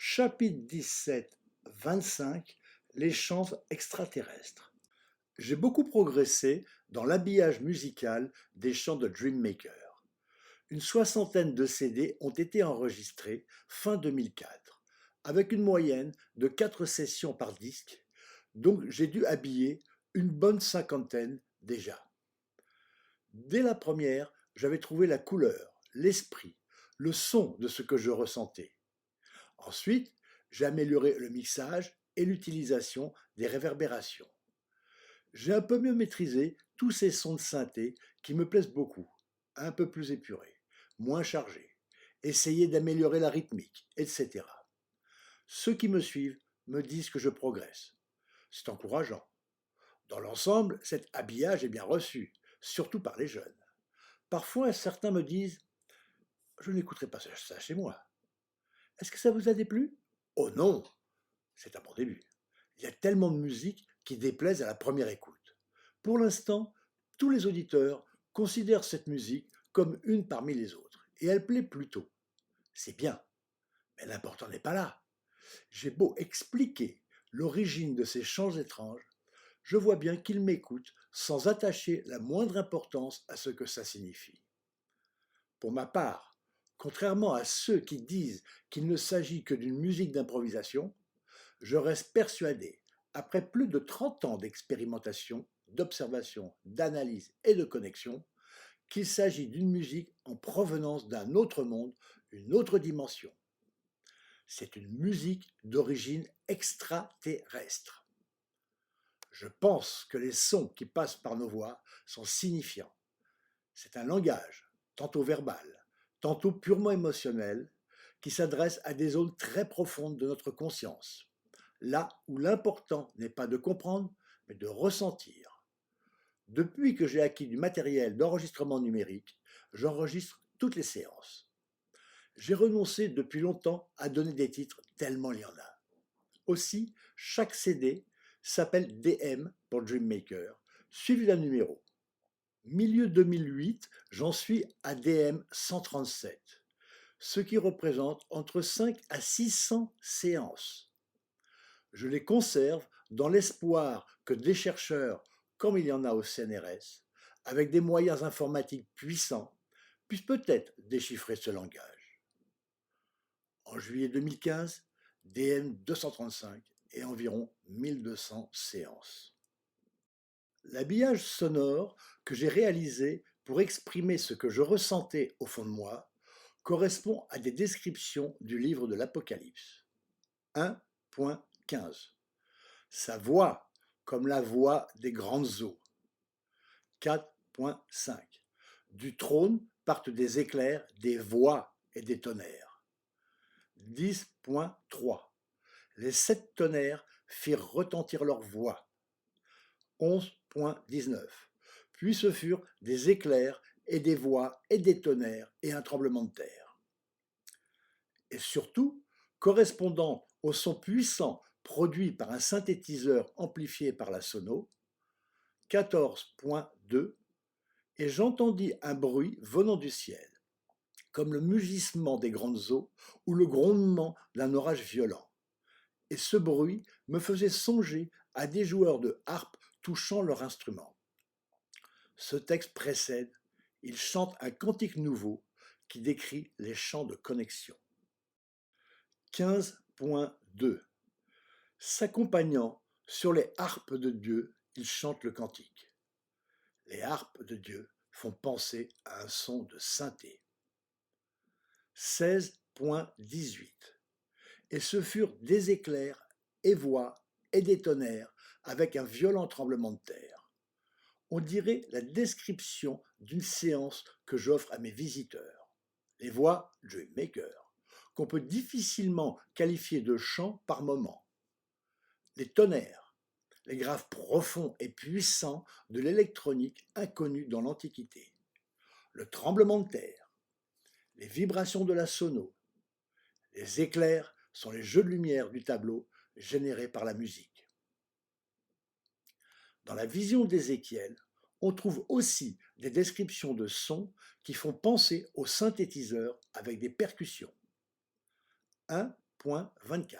Chapitre 17, 25. Les chants extraterrestres. J'ai beaucoup progressé dans l'habillage musical des chants de Dream Maker. Une soixantaine de CD ont été enregistrés fin 2004, avec une moyenne de 4 sessions par disque, donc j'ai dû habiller une bonne cinquantaine déjà. Dès la première, j'avais trouvé la couleur, l'esprit, le son de ce que je ressentais. Ensuite, j'ai amélioré le mixage et l'utilisation des réverbérations. J'ai un peu mieux maîtrisé tous ces sons de synthé qui me plaisent beaucoup, un peu plus épurés, moins chargés, essayer d'améliorer la rythmique, etc. Ceux qui me suivent me disent que je progresse. C'est encourageant. Dans l'ensemble, cet habillage est bien reçu, surtout par les jeunes. Parfois, certains me disent « Je n'écouterai pas ça chez moi ». Est-ce que ça vous a déplu? Oh non, c'est un bon début. Il y a tellement de musique qui déplaise à la première écoute. Pour l'instant, tous les auditeurs considèrent cette musique comme une parmi les autres, et elle plaît plutôt. C'est bien, mais l'important n'est pas là. J'ai beau expliquer l'origine de ces chants étranges, je vois bien qu'ils m'écoutent sans attacher la moindre importance à ce que ça signifie. Pour ma part, contrairement à ceux qui disent qu'il ne s'agit que d'une musique d'improvisation, je reste persuadé, après plus de 30 ans d'expérimentation, d'observation, d'analyse et de connexion, qu'il s'agit d'une musique en provenance d'un autre monde, une autre dimension. C'est une musique d'origine extraterrestre. Je pense que les sons qui passent par nos voix sont signifiants. C'est un langage, tantôt verbal, tantôt purement émotionnel, qui s'adresse à des zones très profondes de notre conscience, là où l'important n'est pas de comprendre, mais de ressentir. Depuis que j'ai acquis du matériel d'enregistrement numérique, j'enregistre toutes les séances. J'ai renoncé depuis longtemps à donner des titres tellement il y en a. Aussi, chaque CD s'appelle DM pour Dream Maker, suivi d'un numéro. Milieu 2008, j'en suis à DM 137, ce qui représente entre 5 à 600 séances. Je les conserve dans l'espoir que des chercheurs, comme il y en a au CNRS, avec des moyens informatiques puissants, puissent peut-être déchiffrer ce langage. En juillet 2015, DM 235 et environ 1200 séances. L'habillage sonore que j'ai réalisé pour exprimer ce que je ressentais au fond de moi correspond à des descriptions du livre de l'Apocalypse. 1.15. Sa voix comme la voix des grandes eaux. 4.5. Du trône partent des éclairs, des voix et des tonnerres. 10.3. Les 7 tonnerres firent retentir leur voix. 11.19. Puis ce furent des éclairs et des voix et des tonnerres et un tremblement de terre. Et surtout, correspondant au son puissant produit par un synthétiseur amplifié par la sono, 14.2, et j'entendis un bruit venant du ciel, comme le mugissement des grandes eaux ou le grondement d'un orage violent. Et ce bruit me faisait songer à des joueurs de harpe touchant leur instrument. Ce texte précède, il chante un cantique nouveau qui décrit les chants de connexion. 15.2. S'accompagnant sur les harpes de Dieu, il chante le cantique. Les harpes de Dieu font penser à un son de synthé. 16.18. Et ce furent des éclairs et voix et des tonnerres avec un violent tremblement de terre. On dirait la description d'une séance que j'offre à mes visiteurs. Les voix Dream Maker, qu'on peut difficilement qualifier de chant par moment. Les tonnerres, les graves profonds et puissants de l'électronique inconnue dans l'Antiquité. Le tremblement de terre, les vibrations de la sono. Les éclairs sont les jeux de lumière du tableau générés par la musique. Dans la vision d'Ézéchiel, on trouve aussi des descriptions de sons qui font penser aux synthétiseurs avec des percussions. 9.24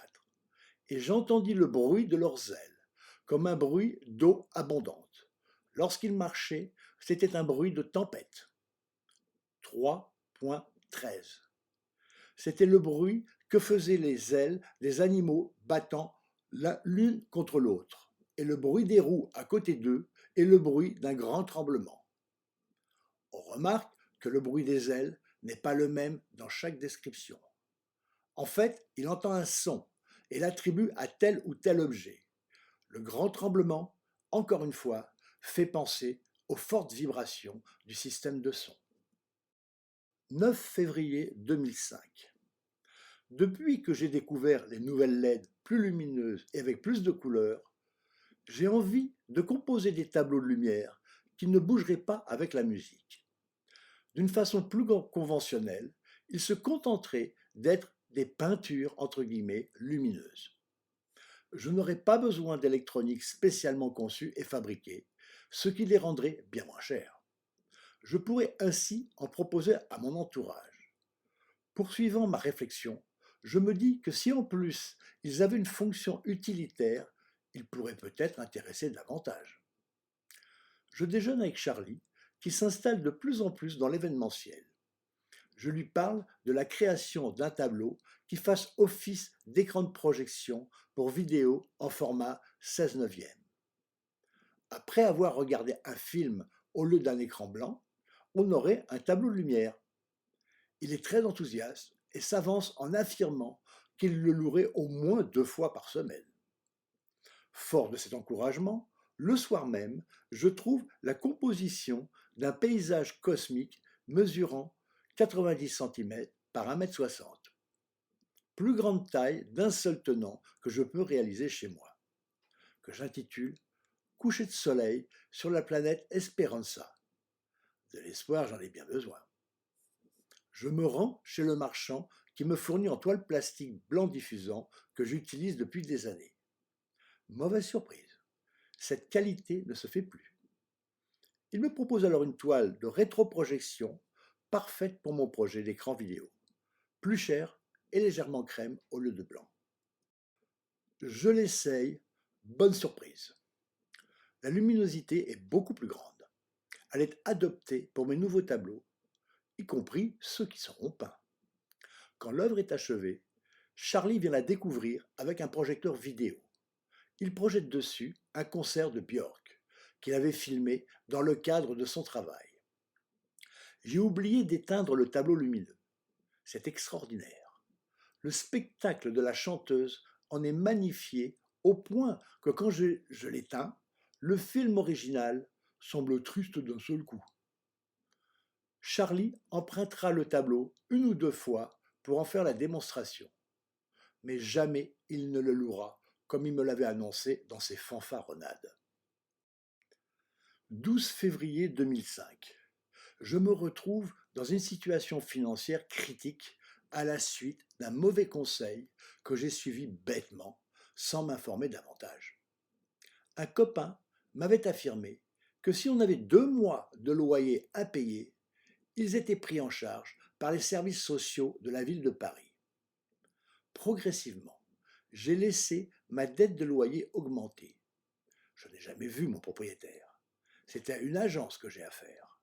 et j'entendis le bruit de leurs ailes, comme un bruit d'eau abondante. Lorsqu'ils marchaient, c'était un bruit de tempête. 3.13 C'était le bruit que faisaient les ailes des animaux battant l'une contre l'autre, et le bruit des roues à côté d'eux est le bruit d'un grand tremblement. On remarque que le bruit des ailes n'est pas le même dans chaque description. En fait, il entend un son et l'attribue à tel ou tel objet. Le grand tremblement, encore une fois, fait penser aux fortes vibrations du système de son. 9 février 2005. Depuis que j'ai découvert les nouvelles LED plus lumineuses et avec plus de couleurs, j'ai envie de composer des tableaux de lumière qui ne bougeraient pas avec la musique. D'une façon plus conventionnelle, ils se contenteraient d'être des peintures entre guillemets lumineuses. Je n'aurais pas besoin d'électronique spécialement conçue et fabriquée, ce qui les rendrait bien moins chers. Je pourrais ainsi en proposer à mon entourage. Poursuivant ma réflexion, je me dis que si en plus ils avaient une fonction utilitaire, ils pourraient peut-être intéresser davantage. Je déjeune avec Charlie, qui s'installe de plus en plus dans l'événementiel. Je lui parle de la création d'un tableau qui fasse office d'écran de projection pour vidéo en format 16/9. Après avoir regardé un film au lieu d'un écran blanc, on aurait un tableau de lumière. Il est très enthousiaste et s'avance en affirmant qu'il le louerait au moins 2 fois par semaine. Fort de cet encouragement, le soir même, je trouve la composition d'un paysage cosmique mesurant 90 cm par 1,60 m, plus grande taille d'un seul tenant que je peux réaliser chez moi, que j'intitule Coucher de soleil sur la planète Esperanza. De l'espoir, j'en ai bien besoin. Je me rends chez le marchand qui me fournit en toile plastique blanc diffusant que j'utilise depuis des années. Mauvaise surprise, cette qualité ne se fait plus. Il me propose alors une toile de rétroprojection parfaite pour mon projet d'écran vidéo, plus cher et légèrement crème au lieu de blanc. Je l'essaye, bonne surprise. La luminosité est beaucoup plus grande. Elle est adoptée pour mes nouveaux tableaux, y compris ceux qui seront peints. Quand l'œuvre est achevée, Charlie vient la découvrir avec un projecteur vidéo. Il projette dessus un concert de Björk qu'il avait filmé dans le cadre de son travail. J'ai oublié d'éteindre le tableau lumineux. C'est extraordinaire. Le spectacle de la chanteuse en est magnifié au point que quand je l'éteins, le film original semble triste d'un seul coup. Charlie empruntera le tableau 1 ou 2 fois pour en faire la démonstration, mais jamais il ne le louera comme il me l'avait annoncé dans ses fanfaronnades. 12 février 2005. Je me retrouve dans une situation financière critique à la suite d'un mauvais conseil que j'ai suivi bêtement, sans m'informer davantage. Un copain m'avait affirmé que si on avait 2 mois de loyer à payer, ils étaient pris en charge par les services sociaux de la ville de Paris. Progressivement, j'ai laissé ma dette de loyer augmenter. Je n'ai jamais vu mon propriétaire. C'était à une agence que j'ai affaire.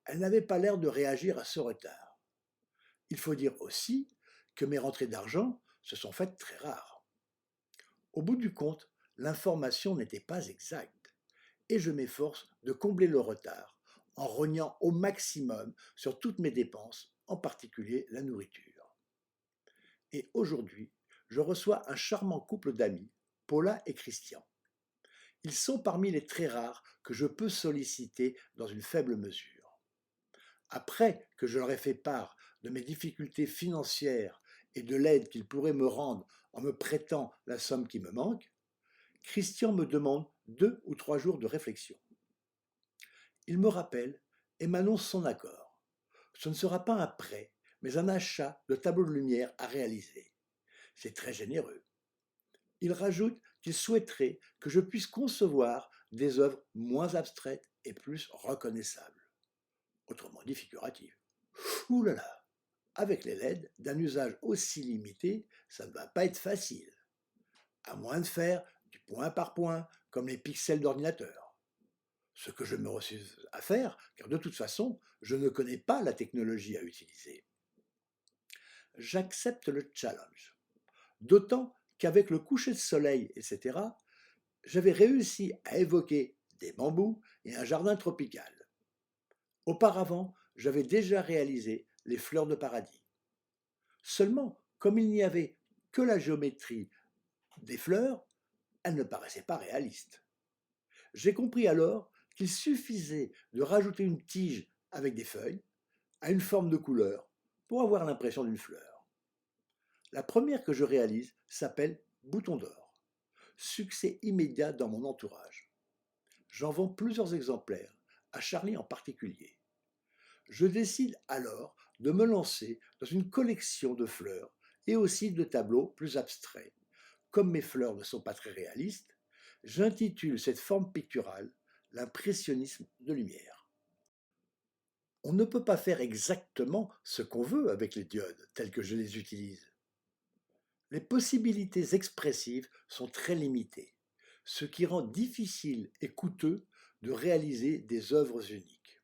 Elle n'avait pas l'air de réagir à ce retard. Il faut dire aussi que mes rentrées d'argent se sont faites très rares. Au bout du compte, l'information n'était pas exacte et je m'efforce de combler le retard en rognant au maximum sur toutes mes dépenses, en particulier la nourriture. Et aujourd'hui, je reçois un charmant couple d'amis, Paula et Christian. Ils sont parmi les très rares que je peux solliciter dans une faible mesure. Après que je leur ai fait part de mes difficultés financières et de l'aide qu'ils pourraient me rendre en me prêtant la somme qui me manque, Christian me demande 2 ou 3 jours de réflexion. Il me rappelle et m'annonce son accord. Ce ne sera pas un prêt, mais un achat de tableau de lumière à réaliser. C'est très généreux. Il rajoute qu'il souhaiterait que je puisse concevoir des œuvres moins abstraites et plus reconnaissables. Autrement dit figuratives. Ouh là là, Avec les LED, d'un usage aussi limité, ça ne va pas être facile, à moins de faire du point par point, comme les pixels d'ordinateur. Ce que je me refuse à faire, car de toute façon, je ne connais pas la technologie à utiliser. J'accepte le challenge. D'autant qu'avec le coucher de soleil, etc., j'avais réussi à évoquer des bambous et un jardin tropical. Auparavant, j'avais déjà réalisé les fleurs de paradis. Seulement, comme il n'y avait que la géométrie des fleurs, elles ne paraissaient pas réalistes. J'ai compris alors qu'il suffisait de rajouter une tige avec des feuilles à une forme de couleur pour avoir l'impression d'une fleur. La première que je réalise s'appelle Bouton d'or. Succès immédiat dans mon entourage. J'en vends plusieurs exemplaires, à Charlie en particulier. Je décide alors de me lancer dans une collection de fleurs et aussi de tableaux plus abstraits. Comme mes fleurs ne sont pas très réalistes, j'intitule cette forme picturale l'impressionnisme de lumière. On ne peut pas faire exactement ce qu'on veut avec les diodes telles que je les utilise. Les possibilités expressives sont très limitées, ce qui rend difficile et coûteux de réaliser des œuvres uniques.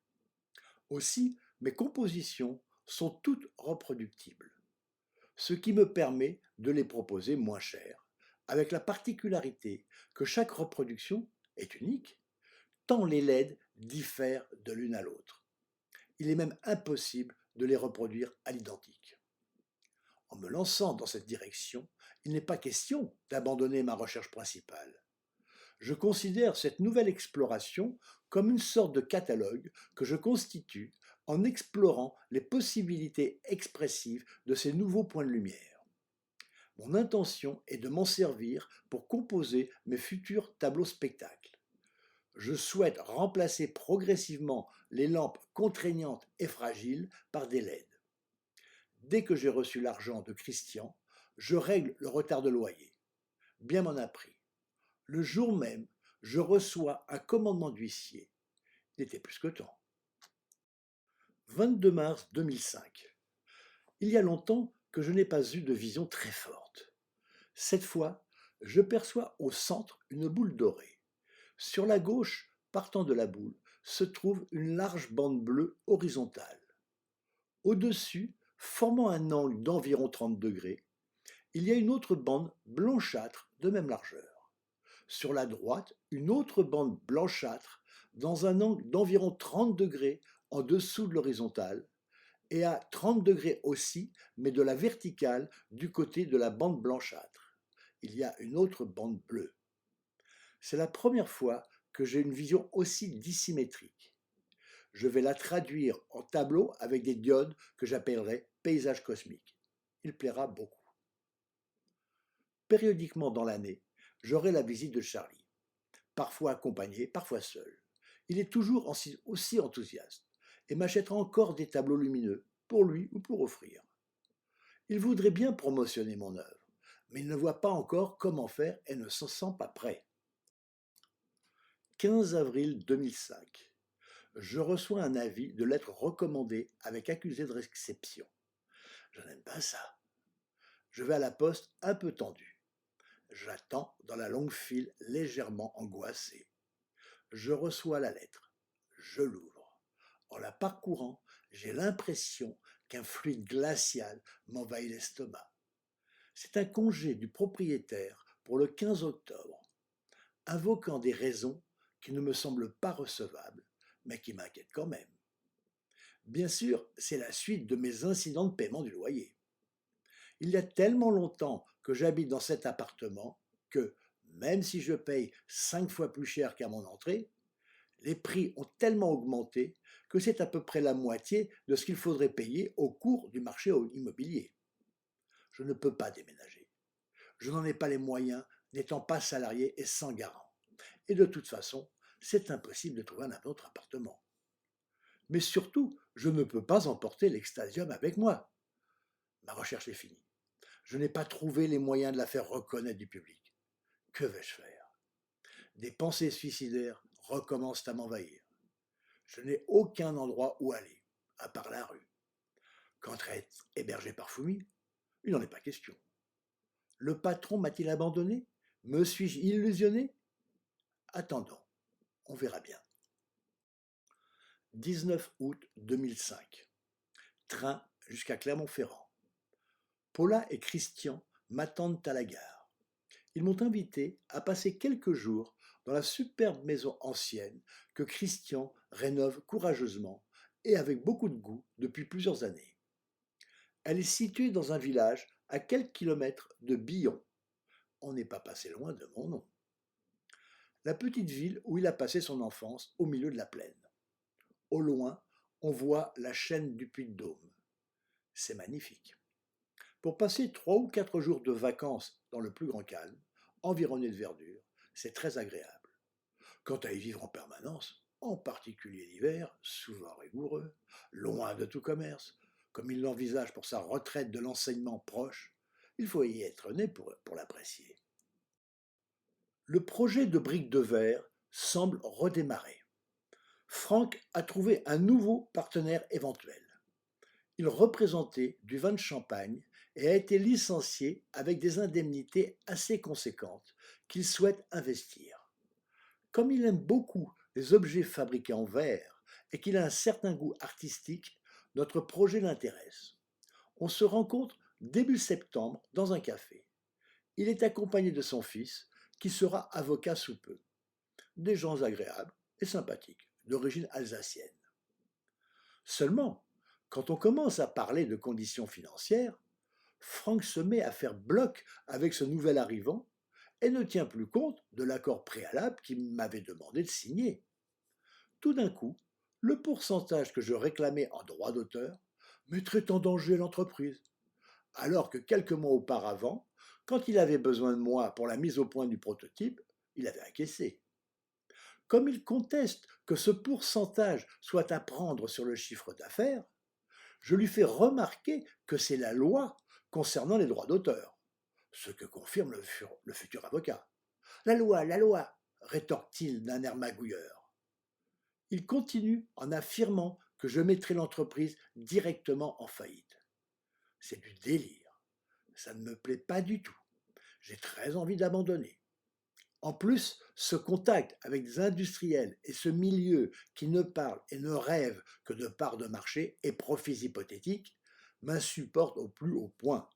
Aussi, mes compositions sont toutes reproductibles, ce qui me permet de les proposer moins cher, avec la particularité que chaque reproduction est unique, tant les LED diffèrent de l'une à l'autre. Il est même impossible de les reproduire à l'identique. En me lançant dans cette direction, il n'est pas question d'abandonner ma recherche principale. Je considère cette nouvelle exploration comme une sorte de catalogue que je constitue en explorant les possibilités expressives de ces nouveaux points de lumière. Mon intention est de m'en servir pour composer mes futurs tableaux spectacles. Je souhaite remplacer progressivement les lampes contraignantes et fragiles par des LED. Dès que j'ai reçu l'argent de Christian, je règle le retard de loyer. Bien m'en a pris. Le jour même, je reçois un commandement d'huissier. Il était plus que temps. 22 mars 2005. Il y a longtemps que je n'ai pas eu de vision très forte. Cette fois, je perçois au centre une boule dorée. Sur la gauche, partant de la boule, se trouve une large bande bleue horizontale. Au-dessus, formant un angle d'environ 30 degrés, il y a une autre bande blanchâtre de même largeur. Sur la droite, une autre bande blanchâtre dans un angle d'environ 30 degrés en dessous de l'horizontale et à 30 degrés aussi, mais de la verticale du côté de la bande blanchâtre. Il y a une autre bande bleue. C'est la première fois que j'ai une vision aussi dissymétrique. Je vais la traduire en tableau avec des diodes que j'appellerai paysage cosmique. Il plaira beaucoup. Périodiquement dans l'année, j'aurai la visite de Charlie, parfois accompagné, parfois seul. Il est toujours aussi enthousiaste et m'achètera encore des tableaux lumineux, pour lui ou pour offrir. Il voudrait bien promotionner mon œuvre, mais il ne voit pas encore comment faire et ne se sent pas prêt. 15 avril 2005. Je reçois un avis de lettre recommandée avec accusé de réception. Je n'aime pas ça. Je vais à la poste un peu tendu. J'attends dans la longue file légèrement angoissé. Je reçois la lettre. Je l'ouvre. En la parcourant, j'ai l'impression qu'un fluide glacial m'envahit l'estomac. C'est un congé du propriétaire pour le 15 octobre, invoquant des raisons qui ne me semblent pas recevables, mais qui m'inquiètent quand même. Bien sûr, c'est la suite de mes incidents de paiement du loyer. Il y a tellement longtemps que j'habite dans cet appartement que, même si je paye 5 fois plus cher qu'à mon entrée, les prix ont tellement augmenté que c'est à peu près la moitié de ce qu'il faudrait payer au cours du marché immobilier. Je ne peux pas déménager. Je n'en ai pas les moyens, n'étant pas salarié et sans garant. Et de toute façon, c'est impossible de trouver un autre appartement. Mais surtout, je ne peux pas emporter l'extasium avec moi. Ma recherche est finie. Je n'ai pas trouvé les moyens de la faire reconnaître du public. Que vais-je faire? Des pensées suicidaires recommencent à m'envahir. Je n'ai aucun endroit où aller, à part la rue. Quant à être hébergé par Fumi, il n'en est pas question. Le patron m'a-t-il abandonné? Me suis-je illusionné? Attendons, on verra bien. 19 août 2005. Train jusqu'à Clermont-Ferrand. Paula et Christian m'attendent à la gare. Ils m'ont invité à passer quelques jours dans la superbe maison ancienne que Christian rénove courageusement et avec beaucoup de goût depuis plusieurs années. Elle est située dans un village à quelques kilomètres de Billon. On n'est pas passé loin de mon nom. La petite ville où il a passé son enfance au milieu de la plaine. Au loin, on voit la chaîne du Puy-de-Dôme. C'est magnifique. Pour passer 3 ou 4 jours de vacances dans le plus grand calme, environné de verdure, c'est très agréable. Quant à y vivre en permanence, en particulier l'hiver, souvent rigoureux, loin de tout commerce, comme il l'envisage pour sa retraite de l'enseignement proche, il faut y être né pour l'apprécier. Le projet de briques de verre semble redémarrer. Franck a trouvé un nouveau partenaire éventuel. Il représentait du vin de Champagne et a été licencié avec des indemnités assez conséquentes qu'il souhaite investir. Comme il aime beaucoup les objets fabriqués en verre et qu'il a un certain goût artistique, notre projet l'intéresse. On se rencontre début septembre dans un café. Il est accompagné de son fils, qui sera avocat sous peu. Des gens agréables et sympathiques, d'origine alsacienne. Seulement, quand on commence à parler de conditions financières, Franck se met à faire bloc avec ce nouvel arrivant et ne tient plus compte de l'accord préalable qu'il m'avait demandé de signer. Tout d'un coup, le pourcentage que je réclamais en droit d'auteur mettrait en danger l'entreprise, alors que quelques mois auparavant, quand il avait besoin de moi pour la mise au point du prototype, il avait acquiescé. Comme il conteste que ce pourcentage soit à prendre sur le chiffre d'affaires, je lui fais remarquer que c'est la loi concernant les droits d'auteur, ce que confirme le futur avocat. La loi, rétorque-t-il d'un air magouilleur. Il continue en affirmant que je mettrai l'entreprise directement en faillite. C'est du délire. Ça ne me plaît pas du tout. J'ai très envie d'abandonner. En plus, ce contact avec des industriels et ce milieu qui ne parle et ne rêve que de parts de marché et profits hypothétiques m'insupporte au plus haut point.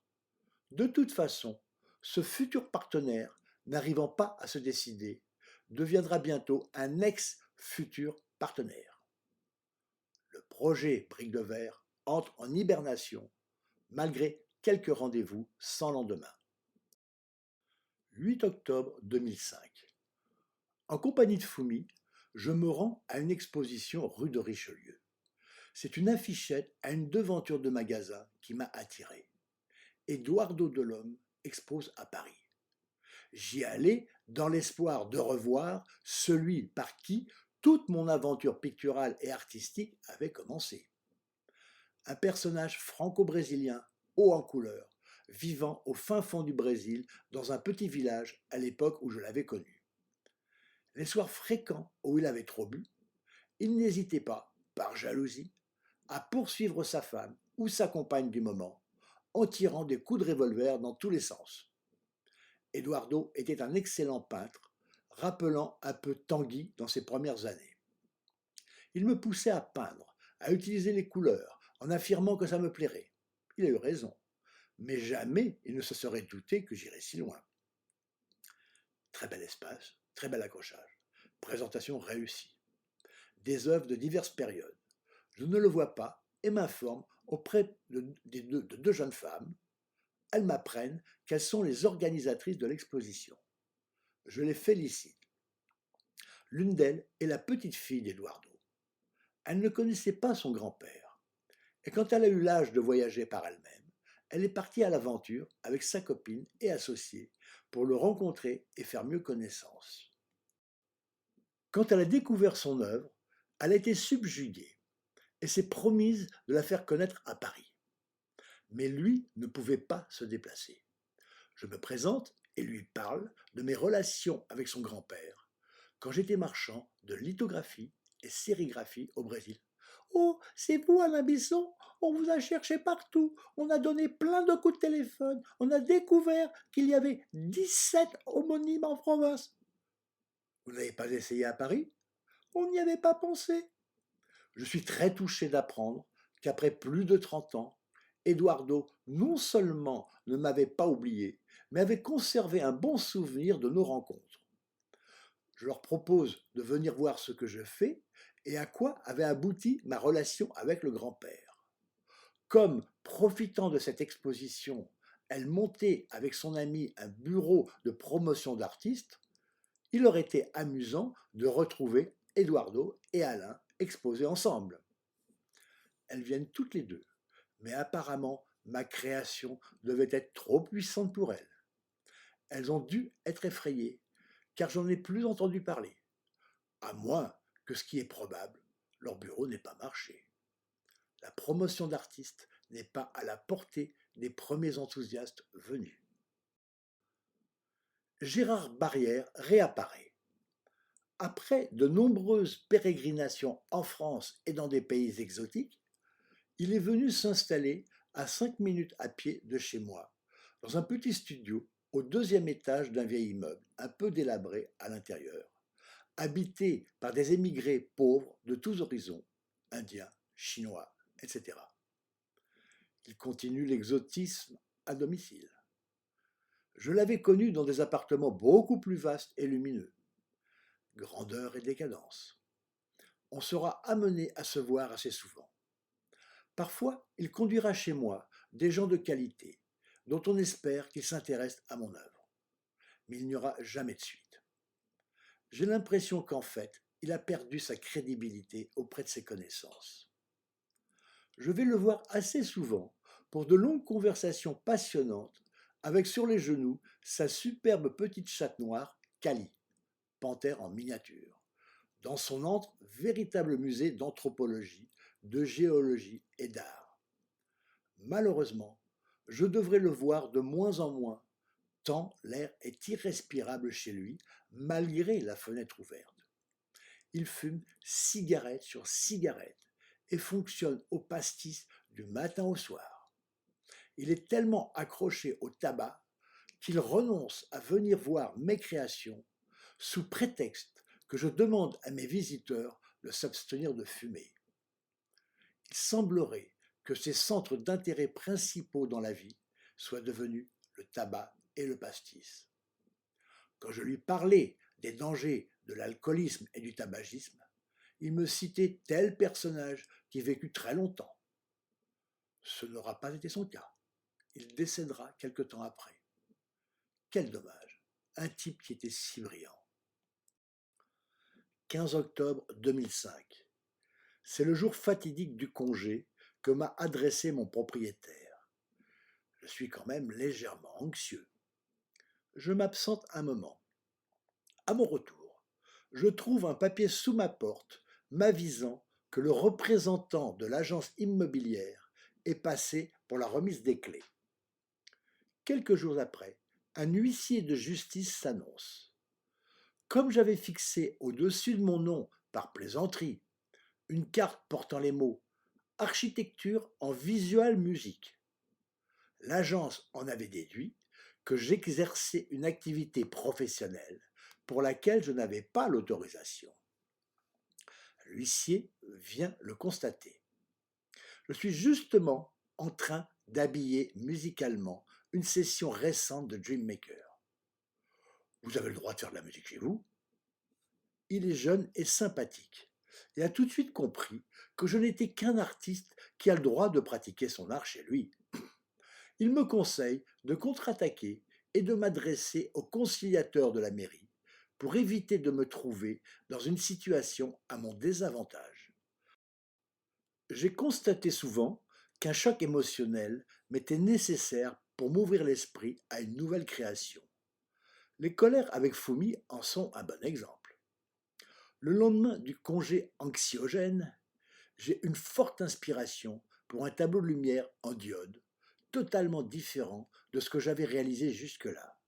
De toute façon, ce futur partenaire, n'arrivant pas à se décider, deviendra bientôt un ex-futur partenaire. Le projet Briques de Verre entre en hibernation, malgré quelques rendez-vous sans lendemain. 8 octobre 2005. En compagnie de Fumi, je me rends à une exposition rue de Richelieu. C'est une affichette à une devanture de magasin qui m'a attiré. Eduardo Delhomme expose à Paris. J'y allais dans l'espoir de revoir celui par qui toute mon aventure picturale et artistique avait commencé. Un personnage franco-brésilien, haut en couleur, vivant au fin fond du Brésil, dans un petit village à l'époque où je l'avais connu. Les soirs fréquents où il avait trop bu, il n'hésitait pas, par jalousie, à poursuivre sa femme ou sa compagne du moment, en tirant des coups de revolver dans tous les sens. Eduardo était un excellent peintre, rappelant un peu Tanguy dans ses premières années. Il me poussait à peindre, à utiliser les couleurs, en affirmant que ça me plairait. Il a eu raison, mais jamais il ne se serait douté que j'irais si loin. Très bel espace, très bel accrochage, présentation réussie. Des œuvres de diverses périodes. Je ne le vois pas et m'informe auprès de deux jeunes femmes. Elles m'apprennent qu'elles sont les organisatrices de l'exposition. Je les félicite. L'une d'elles est la petite fille d'Eduardo. Elle ne connaissait pas son grand-père. Et quand elle a eu l'âge de voyager par elle-même, elle est partie à l'aventure avec sa copine et associée pour le rencontrer et faire mieux connaissance. Quand elle a découvert son œuvre, elle a été subjuguée et s'est promise de la faire connaître à Paris. Mais lui ne pouvait pas se déplacer. Je me présente et lui parle de mes relations avec son grand-père, quand j'étais marchand de lithographie et sérigraphie au Brésil, Oh, c'est vous, Alain Bisson? On vous a cherché partout. On a donné plein de coups de téléphone. On a découvert qu'il y avait 17 homonymes en province. Vous n'avez pas essayé à Paris? On n'y avait pas pensé. Je suis très touché d'apprendre qu'après plus de 30 ans, Eduardo non seulement ne m'avait pas oublié, mais avait conservé un bon souvenir de nos rencontres. Je leur propose de venir voir ce que je fais et à quoi avait abouti ma relation avec le grand-père. Comme, profitant de cette exposition, elle montait avec son ami un bureau de promotion d'artistes, il aurait été amusant de retrouver Eduardo et Alain exposés ensemble. Elles viennent toutes les deux, mais apparemment ma création devait être trop puissante pour elles. Elles ont dû être effrayées, car j'en ai plus entendu parler, à moins que, ce qui est probable, leur bureau n'ait pas marché. La promotion d'artistes n'est pas à la portée des premiers enthousiastes venus. Gérard Barrière réapparaît. Après de nombreuses pérégrinations en France et dans des pays exotiques, il est venu s'installer à 5 minutes à pied de chez moi, dans un petit studio au 2e étage d'un vieil immeuble, un peu délabré à l'intérieur, habité par des émigrés pauvres de tous horizons, indiens, chinois, etc. Il continue l'exotisme à domicile. Je l'avais connu dans des appartements beaucoup plus vastes et lumineux. Grandeur et décadence. On sera amené à se voir assez souvent. Parfois, il conduira chez moi des gens de qualité, dont on espère qu'ils s'intéressent à mon œuvre. Mais il n'y aura jamais de suite. J'ai l'impression qu'en fait, il a perdu sa crédibilité auprès de ses connaissances. Je vais le voir assez souvent pour de longues conversations passionnantes avec sur les genoux sa superbe petite chatte noire, Cali, panthère en miniature, dans son antre véritable musée d'anthropologie, de géologie et d'art. Malheureusement, je devrais le voir de moins en moins, tant l'air est irrespirable chez lui, malgré la fenêtre ouverte. Il fume cigarette sur cigarette et fonctionne au pastis du matin au soir. Il est tellement accroché au tabac qu'il renonce à venir voir mes créations sous prétexte que je demande à mes visiteurs de s'abstenir de fumer. Il semblerait que ses centres d'intérêt principaux dans la vie soient devenus le tabac et le pastis. Quand je lui parlais des dangers de l'alcoolisme et du tabagisme, il me citait tel personnage qui vécut très longtemps. Ce n'aura pas été son cas. Il décédera quelque temps après. Quel dommage, un type qui était si brillant. 15 octobre 2005. C'est le jour fatidique du congé que m'a adressé mon propriétaire. Je suis quand même légèrement anxieux. Je m'absente un moment. À mon retour, je trouve un papier sous ma porte m'avisant que le représentant de l'agence immobilière est passé pour la remise des clés. Quelques jours après, un huissier de justice s'annonce. Comme j'avais fixé au-dessus de mon nom, par plaisanterie, une carte portant les mots architecture en visual musique, l'agence en avait déduit que j'exerçais une activité professionnelle pour laquelle je n'avais pas l'autorisation. L'huissier vient le constater. Je suis justement en train d'habiller musicalement une session récente de Dreammaker. Vous avez le droit de faire de la musique chez vous? Il est jeune et sympathique et a tout de suite compris que je n'étais qu'un artiste qui a le droit de pratiquer son art chez lui. Il me conseille de contre-attaquer et de m'adresser au conciliateur de la mairie pour éviter de me trouver dans une situation à mon désavantage. J'ai constaté souvent qu'un choc émotionnel m'était nécessaire pour m'ouvrir l'esprit à une nouvelle création. Les colères avec Fumi en sont un bon exemple. Le lendemain du congé anxiogène, j'ai une forte inspiration pour un tableau de lumière en diode, totalement différent de ce que j'avais réalisé jusque-là.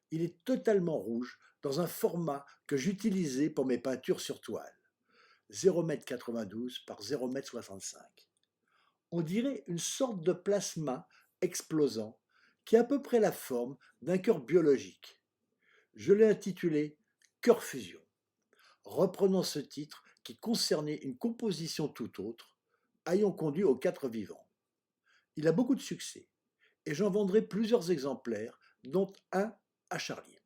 Il est totalement rouge dans un format que j'utilisais pour mes peintures sur toile. 0,92 m par 0,65 m. On dirait une sorte de plasma explosant qui a à peu près la forme d'un cœur biologique. Je l'ai intitulé Cœur Fusion, reprenant ce titre qui concernait une composition tout autre, ayant conduit aux 4 vivants. Il a beaucoup de succès et j'en vendrai plusieurs exemplaires, dont un à Charlie.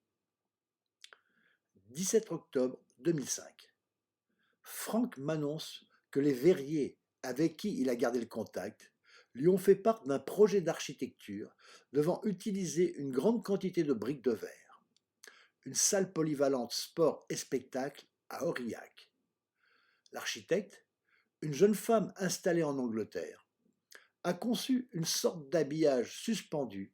17 octobre 2005. Franck m'annonce que les verriers avec qui il a gardé le contact lui ont fait part d'un projet d'architecture devant utiliser une grande quantité de briques de verre. Une salle polyvalente sport et spectacle à Aurillac. L'architecte, une jeune femme installée en Angleterre, a conçu une sorte d'habillage suspendu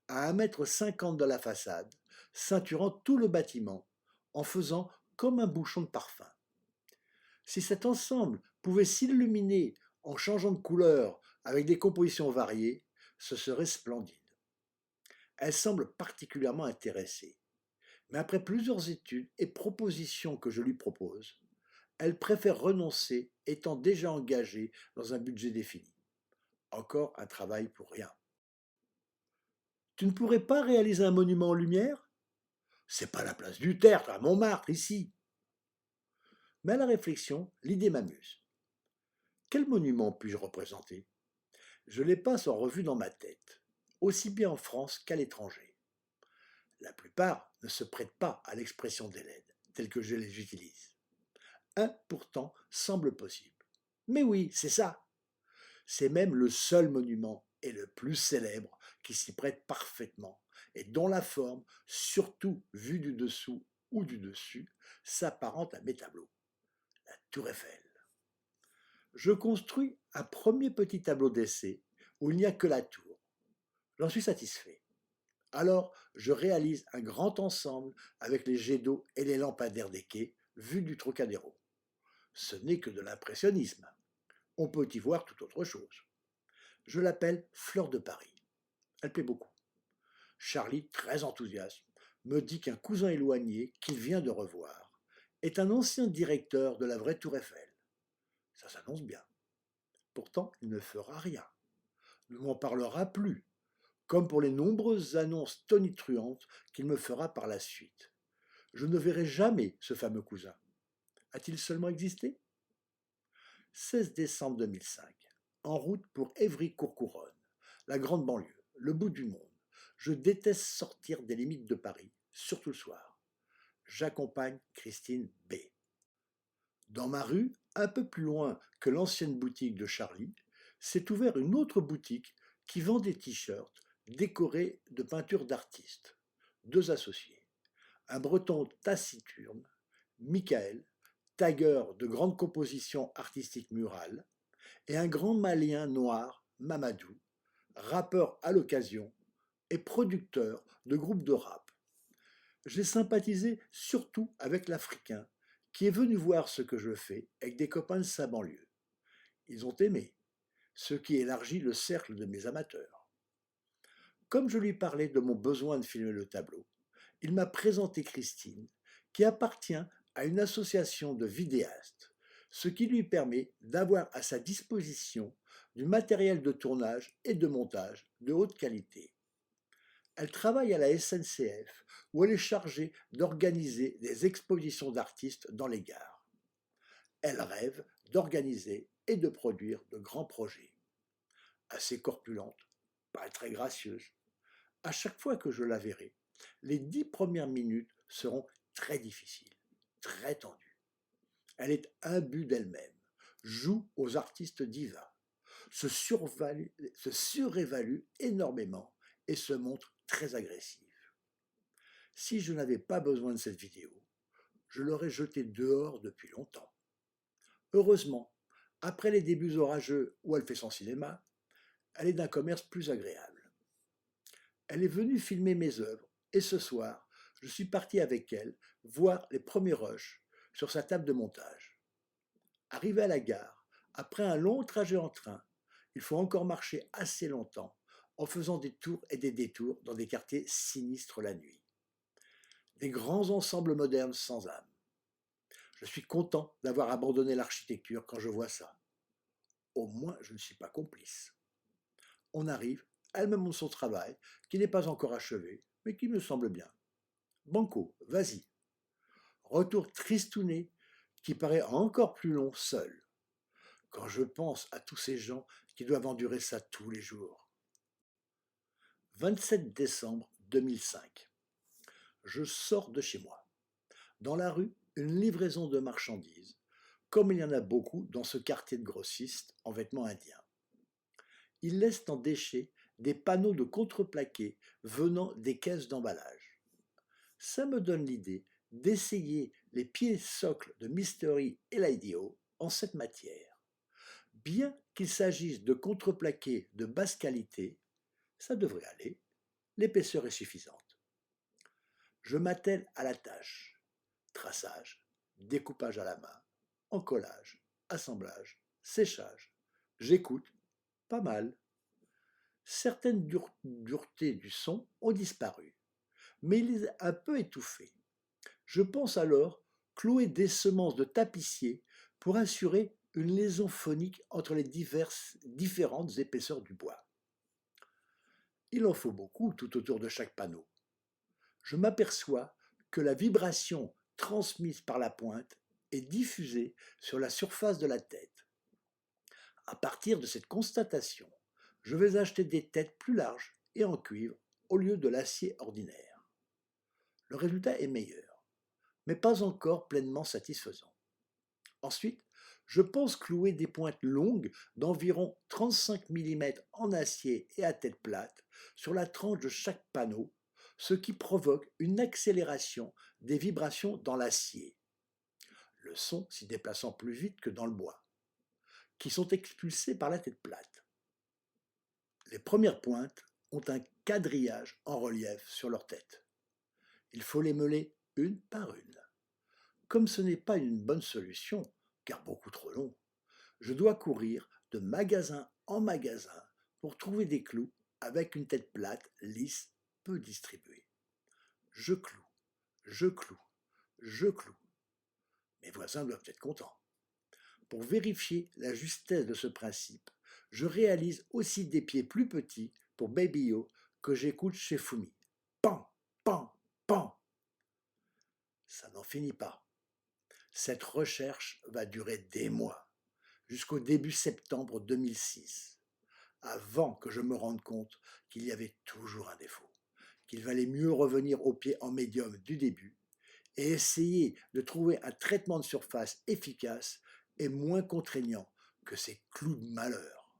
à 1,50 m de la façade, ceinturant tout le bâtiment, en faisant comme un bouchon de parfum. Si cet ensemble pouvait s'illuminer en changeant de couleur avec des compositions variées, ce serait splendide. Elle semble particulièrement intéressée, mais après plusieurs études et propositions que je lui propose, elle préfère renoncer étant déjà engagée dans un budget défini. Encore un travail pour rien. Tu ne pourrais pas réaliser un monument en lumière? C'est pas la place du Tertre, à Montmartre, ici. Mais à la réflexion, l'idée m'amuse. Quel monument puis-je représenter? Je les passe en revue dans ma tête, aussi bien en France qu'à l'étranger. La plupart ne se prêtent pas à l'expression des LED, telle que je les utilise. Un, pourtant, semble possible. Mais oui, c'est ça. C'est même le seul monument et le plus célèbre qui s'y prête parfaitement et dont la forme, surtout vue du dessous ou du dessus, s'apparente à mes tableaux. La Tour Eiffel. Je construis un premier petit tableau d'essai où il n'y a que la tour. J'en suis satisfait. Alors, je réalise un grand ensemble avec les jets d'eau et les lampadaires des quais vus du Trocadéro. Ce n'est que de l'impressionnisme. On peut y voir tout autre chose. Je l'appelle Fleur de Paris. Elle plaît beaucoup. Charlie, très enthousiaste, me dit qu'un cousin éloigné, qu'il vient de revoir, est un ancien directeur de la vraie Tour Eiffel. Ça s'annonce bien. Pourtant, il ne fera rien. Ne m'en parlera plus, comme pour les nombreuses annonces tonitruantes qu'il me fera par la suite. Je ne verrai jamais ce fameux cousin. A-t-il seulement existé? 16 décembre 2005. En route pour Évry-Courcouronnes, la grande banlieue, le bout du monde. Je déteste sortir des limites de Paris, surtout le soir. J'accompagne Christine B. Dans ma rue, un peu plus loin que l'ancienne boutique de Charlie, s'est ouverte une autre boutique qui vend des t-shirts décorés de peintures d'artistes. 2 associés. Un breton taciturne, Michael, tagueur de grandes compositions artistiques murales, et un grand malien noir, Mamadou, rappeur à l'occasion et producteur de groupes de rap. J'ai sympathisé surtout avec l'Africain, qui est venu voir ce que je fais avec des copains de sa banlieue. Ils ont aimé, ce qui élargit le cercle de mes amateurs. Comme je lui parlais de mon besoin de filmer le tableau, il m'a présenté Christine, qui appartient à une association de vidéastes, ce qui lui permet d'avoir à sa disposition du matériel de tournage et de montage de haute qualité. Elle travaille à la SNCF où elle est chargée d'organiser des expositions d'artistes dans les gares. Elle rêve d'organiser et de produire de grands projets. Assez corpulente, pas très gracieuse. À chaque fois que je la verrai, les 10 premières minutes seront très difficiles, très tendues. Elle est imbue d'elle-même, joue aux artistes divas, se surévalue énormément et se montre très agressive. Si je n'avais pas besoin de cette vidéo, je l'aurais jetée dehors depuis longtemps. Heureusement, après les débuts orageux où elle fait son cinéma, elle est d'un commerce plus agréable. Elle est venue filmer mes œuvres et ce soir, je suis parti avec elle voir les premiers rushs sur sa table de montage. Arrivé à la gare, après un long trajet en train, il faut encore marcher assez longtemps en faisant des tours et des détours dans des quartiers sinistres la nuit. Des grands ensembles modernes sans âme. Je suis content d'avoir abandonné l'architecture quand je vois ça. Au moins, je ne suis pas complice. On arrive, elle me montre son travail, qui n'est pas encore achevé, mais qui me semble bien. Banco, vas-y. Retour tristouné, qui paraît encore plus long seul, quand je pense à tous ces gens qui doivent endurer ça tous les jours. 27 décembre 2005. Je sors de chez moi. Dans la rue, une livraison de marchandises, comme il y en a beaucoup dans ce quartier de grossistes en vêtements indiens. Ils laissent en déchets des panneaux de contreplaqué venant des caisses d'emballage. Ça me donne l'idée d'essayer les pieds socles de Mystery et Lady-O en cette matière. Bien qu'il s'agisse de contreplaqué de basse qualité, ça devrait aller, l'épaisseur est suffisante. Je m'attelle à la tâche. Traçage, découpage à la main, encollage, assemblage, séchage. J'écoute, pas mal. Certaines duretés du son ont disparu, mais il est un peu étouffé. Je pense alors clouer des semences de tapissier pour assurer une liaison phonique entre les différentes épaisseurs du bois. Il en faut beaucoup tout autour de chaque panneau. Je m'aperçois que la vibration transmise par la pointe est diffusée sur la surface de la tête. À partir de cette constatation, je vais acheter des têtes plus larges et en cuivre au lieu de l'acier ordinaire. Le résultat est meilleur, mais pas encore pleinement satisfaisant. Ensuite, je pense clouer des pointes longues d'environ 35 mm en acier et à tête plate sur la tranche de chaque panneau, ce qui provoque une accélération des vibrations dans l'acier, le son s'y déplaçant plus vite que dans le bois, qui sont expulsés par la tête plate. Les premières pointes ont un quadrillage en relief sur leur tête. Il faut les meuler une par une. Comme ce n'est pas une bonne solution, car beaucoup trop long, je dois courir de magasin en magasin pour trouver des clous avec une tête plate, lisse, peu distribuée. Je cloue, je cloue, je cloue. Mes voisins doivent être contents. Pour vérifier la justesse de ce principe, je réalise aussi des pieds plus petits pour Baby-O que j'écoute chez Fumi. Pan, pan, pan. Ça n'en finit pas. Cette recherche va durer des mois, jusqu'au début septembre 2006, avant que je me rende compte qu'il y avait toujours un défaut, qu'il valait mieux revenir au pied en médium du début et essayer de trouver un traitement de surface efficace et moins contraignant que ces clous de malheur.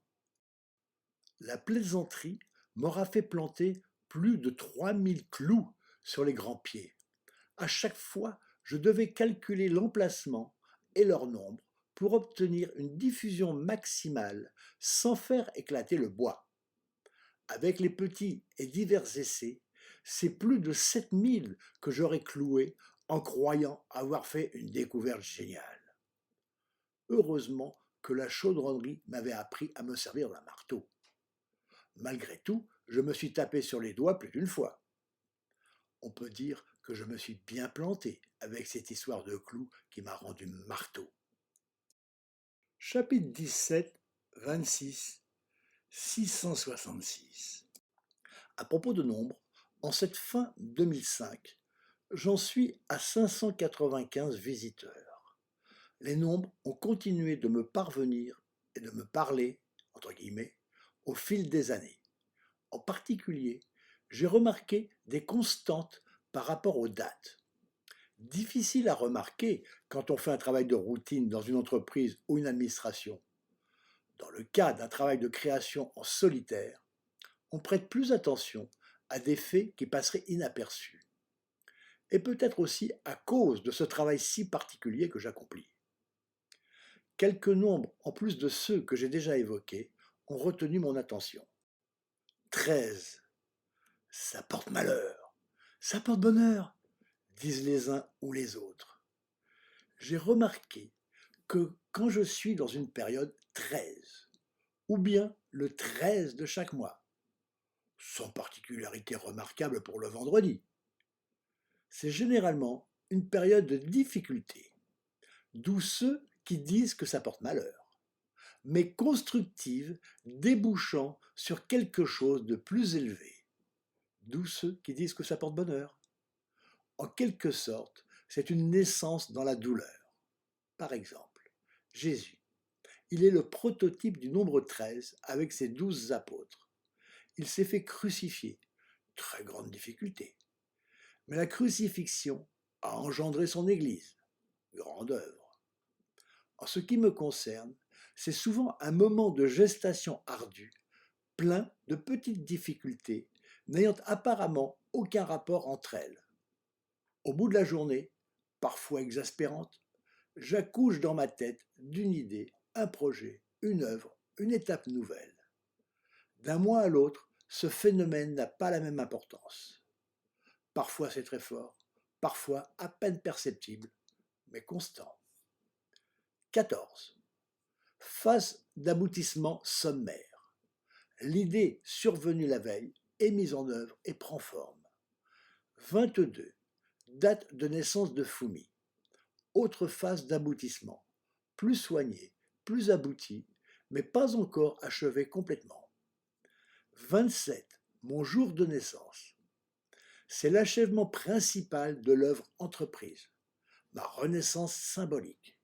La plaisanterie m'aura fait planter plus de 3000 clous sur les grands pieds. À chaque fois, je devais calculer l'emplacement et leur nombre pour obtenir une diffusion maximale sans faire éclater le bois. Avec les petits et divers essais, c'est plus de 7000 que j'aurais cloué en croyant avoir fait une découverte géniale. Heureusement que la chaudronnerie m'avait appris à me servir d'un marteau. Malgré tout, je me suis tapé sur les doigts plus d'une fois. On peut dire que je me suis bien planté avec cette histoire de clous qui m'a rendu marteau. Chapitre 17, 26, 666. À propos de nombres, en cette fin 2005, j'en suis à 595 visiteurs. Les nombres ont continué de me parvenir et de me parler, entre guillemets, au fil des années. En particulier, j'ai remarqué des constantes par rapport aux dates. Difficile à remarquer quand on fait un travail de routine dans une entreprise ou une administration. Dans le cas d'un travail de création en solitaire, on prête plus attention à des faits qui passeraient inaperçus. Et peut-être aussi à cause de ce travail si particulier que j'accomplis. Quelques nombres, en plus de ceux que j'ai déjà évoqués, ont retenu mon attention. 13. Ça porte malheur, ça porte bonheur, disent les uns ou les autres. J'ai remarqué que quand je suis dans une période 13, ou bien le 13 de chaque mois, sans particularité remarquable pour le vendredi, c'est généralement une période de difficulté. d'où ceux qui disent que ça porte malheur, mais constructive, débouchant sur quelque chose de plus élevé, d'où ceux qui disent que ça porte bonheur. En quelque sorte, c'est une naissance dans la douleur. Par exemple, Jésus. Il est le prototype du nombre 13 avec ses 12 apôtres. Il s'est fait crucifier. Très grande difficulté. Mais la crucifixion a engendré son Église. Grande œuvre. En ce qui me concerne, c'est souvent un moment de gestation ardue, plein de petites difficultés, n'ayant apparemment aucun rapport entre elles. Au bout de la journée, parfois exaspérante, j'accouche dans ma tête d'une idée, un projet, une œuvre, une étape nouvelle. D'un mois à l'autre, ce phénomène n'a pas la même importance. Parfois c'est très fort, parfois à peine perceptible, mais constant. 14. Phase d'aboutissement sommaire. L'idée survenue la veille est mise en œuvre et prend forme. 22. Date de naissance de Fumi. Autre phase d'aboutissement, plus soignée, plus aboutie, mais pas encore achevée complètement. 27. Mon jour de naissance. C'est l'achèvement principal de l'œuvre entreprise, ma renaissance symbolique.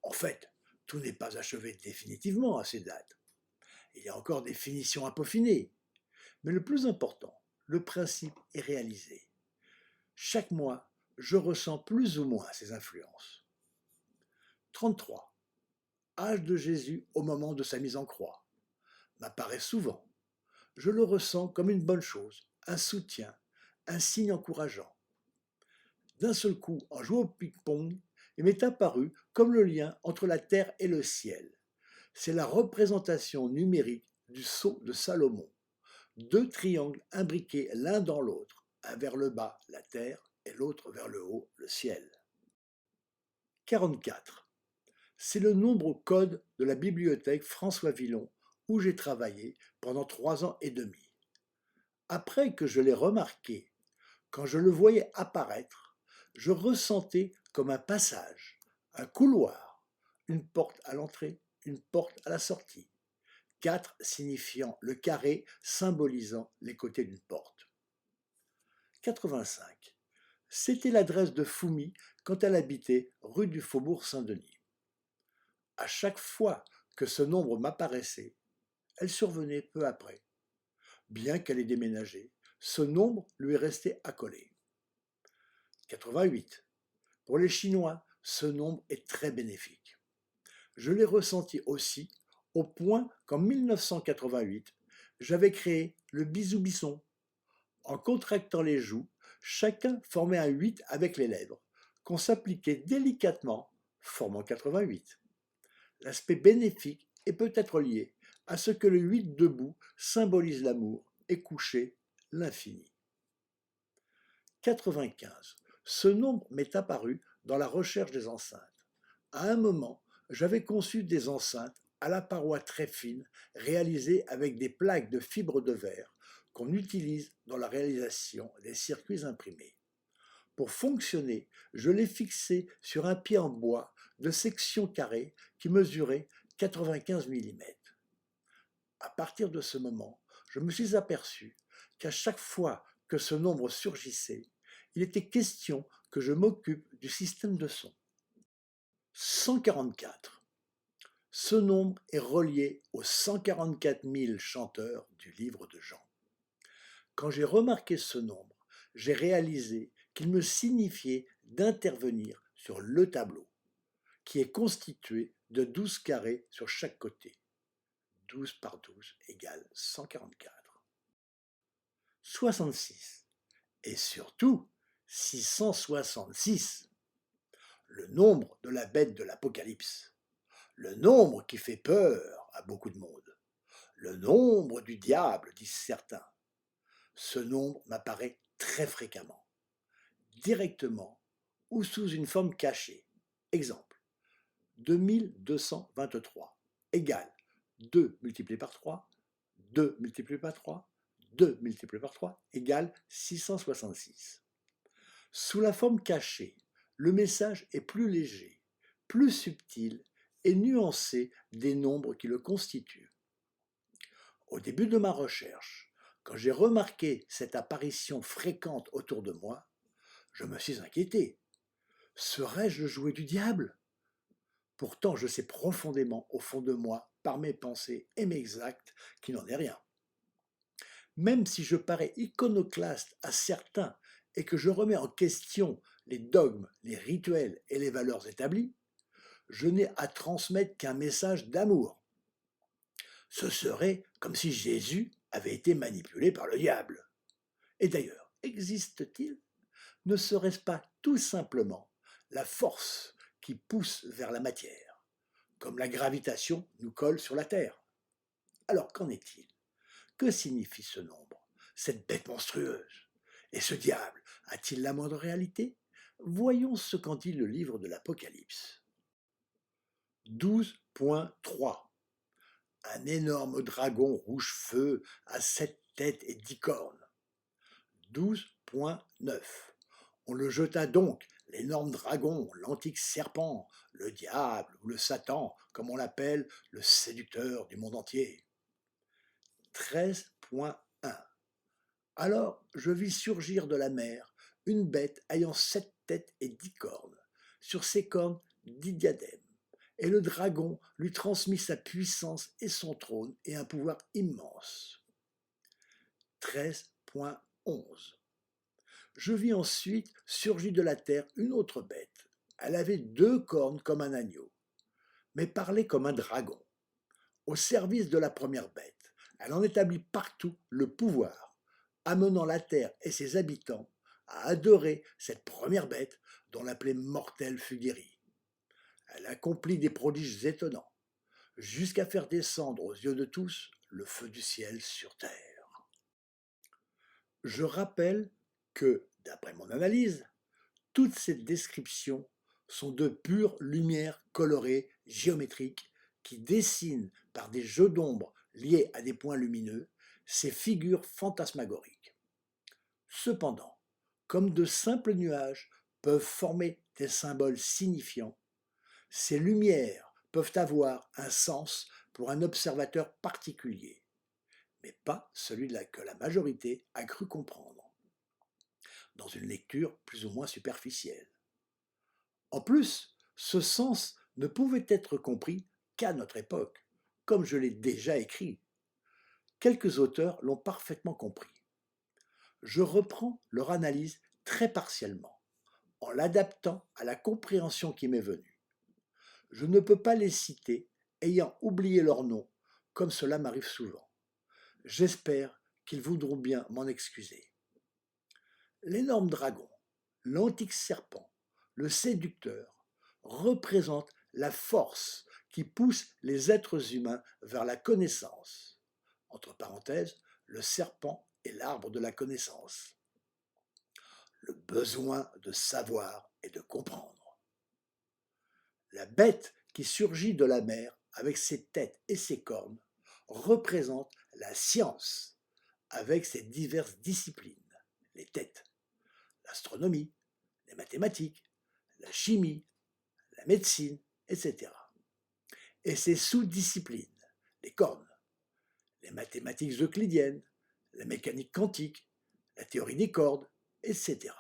En fait, tout n'est pas achevé définitivement à ces dates. Il y a encore des finitions à peaufiner. Mais le plus important, le principe est réalisé. Chaque mois, je ressens plus ou moins ces influences. 33. Âge de Jésus au moment de sa mise en croix. M'apparaît souvent. Je le ressens comme une bonne chose, un soutien, un signe encourageant. D'un seul coup, en jouant au ping-pong, il m'est apparu comme le lien entre la terre et le ciel. C'est la représentation numérique du sceau de Salomon. Deux triangles imbriqués l'un dans l'autre, un vers le bas, la terre, et l'autre vers le haut, le ciel. 44. C'est le nombre code de la bibliothèque François Villon où j'ai travaillé pendant 3 ans et demi. Après que je l'ai remarqué, quand je le voyais apparaître, je ressentais comme un passage, un couloir, une porte à l'entrée, une porte à la sortie. 4 signifiant le carré symbolisant les côtés d'une porte. 85. C'était l'adresse de Fumi quand elle habitait rue du Faubourg Saint-Denis. À chaque fois que ce nombre m'apparaissait, elle survenait peu après. Bien qu'elle ait déménagé, ce nombre lui est resté accolé. 88. Pour les Chinois, ce nombre est très bénéfique. Je l'ai ressenti aussi au point qu'en 1988, j'avais créé le bisou bisson. En contractant les joues, chacun formait un 8 avec les lèvres, qu'on s'appliquait délicatement, formant 88. L'aspect bénéfique est peut-être lié à ce que le 8 debout symbolise l'amour et couché l'infini. 95. Ce nombre m'est apparu dans la recherche des enceintes. À un moment, j'avais conçu des enceintes à la paroi très fine réalisées avec des plaques de fibres de verre qu'on utilise dans la réalisation des circuits imprimés. Pour fonctionner, je l'ai fixé sur un pied en bois de section carrée qui mesurait 95 mm. À partir de ce moment, je me suis aperçu qu'à chaque fois que ce nombre surgissait, il était question que je m'occupe du système de son. 144. Ce nombre est relié aux 144 000 chanteurs du livre de Jean. Quand j'ai remarqué ce nombre, j'ai réalisé qu'il me signifiait d'intervenir sur le tableau, qui est constitué de 12 carrés sur chaque côté. 12 par 12 égale 144. 66. Et surtout, 666. Le nombre de la bête de l'Apocalypse. Le nombre qui fait peur à beaucoup de monde. Le nombre du diable, disent certains. Ce nombre m'apparaît très fréquemment, directement ou sous une forme cachée. Exemple, 2223 égale 2 multiplié par 3, 2 multiplié par 3, 2 multiplié par 3 égale 666. Sous la forme cachée, le message est plus léger, plus subtile et nuancée des nombres qui le constituent. Au début de ma recherche, quand j'ai remarqué cette apparition fréquente autour de moi, je me suis inquiété. Serais-je le jouet du diable? Pourtant, je sais profondément au fond de moi, par mes pensées et mes actes, qu'il n'en est rien. Même si je parais iconoclaste à certains et que je remets en question les dogmes, les rituels et les valeurs établies, je n'ai à transmettre qu'un message d'amour. Ce serait comme si Jésus avait été manipulé par le diable. Et d'ailleurs, existe-t-il? Ne serait-ce pas tout simplement la force qui pousse vers la matière, comme la gravitation nous colle sur la Terre? Alors qu'en est-il? Que signifie ce nombre, cette bête monstrueuse? Et ce diable a-t-il la moindre réalité? Voyons ce qu'en dit le livre de l'Apocalypse. 12.3. Un énorme dragon rouge feu à 7 têtes et 10 cornes. 12.9. On le jeta donc, l'énorme dragon, l'antique serpent, le diable ou le Satan, comme on l'appelle, le séducteur du monde entier. 13.1. Alors je vis surgir de la mer une bête ayant 7 têtes et 10 cornes, sur ses cornes 10 diadèmes, et le dragon lui transmit sa puissance et son trône et un pouvoir immense. 13.11. Je vis ensuite surgir de la terre une autre bête. Elle avait 2 cornes comme un agneau, mais parlait comme un dragon. Au service de la première bête, elle en établit partout le pouvoir, amenant la terre et ses habitants à adorer cette première bête dont la plaie mortelle fut guérie. Elle accomplit des prodiges étonnants, jusqu'à faire descendre aux yeux de tous le feu du ciel sur terre. Je rappelle que, d'après mon analyse, toutes ces descriptions sont de pure lumière colorée géométrique qui dessinent par des jeux d'ombre liés à des points lumineux ces figures fantasmagoriques. Cependant, comme de simples nuages peuvent former des symboles signifiants, ces lumières peuvent avoir un sens pour un observateur particulier, mais pas celui que la majorité a cru comprendre, dans une lecture plus ou moins superficielle. En plus, ce sens ne pouvait être compris qu'à notre époque, comme je l'ai déjà écrit. Quelques auteurs l'ont parfaitement compris. Je reprends leur analyse très partiellement, en l'adaptant à la compréhension qui m'est venue. Je ne peux pas les citer, ayant oublié leur nom, comme cela m'arrive souvent. J'espère qu'ils voudront bien m'en excuser. L'énorme dragon, l'antique serpent, le séducteur, représente la force qui pousse les êtres humains vers la connaissance. Entre parenthèses, le serpent est l'arbre de la connaissance. Le besoin de savoir et de comprendre. La bête qui surgit de la mer avec ses têtes et ses cornes représente la science avec ses diverses disciplines, les têtes, l'astronomie, les mathématiques, la chimie, la médecine, etc. Et ses sous-disciplines, les cornes, les mathématiques euclidiennes, la mécanique quantique, la théorie des cordes, etc.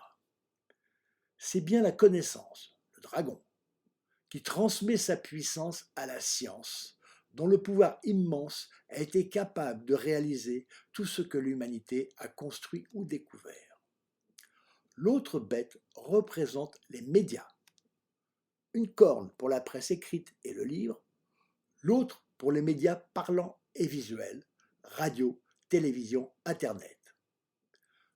C'est bien la connaissance, le dragon, qui transmet sa puissance à la science, dont le pouvoir immense a été capable de réaliser tout ce que l'humanité a construit ou découvert. L'autre bête représente les médias. Une corne pour la presse écrite et le livre, l'autre pour les médias parlants et visuels, radio, télévision, Internet.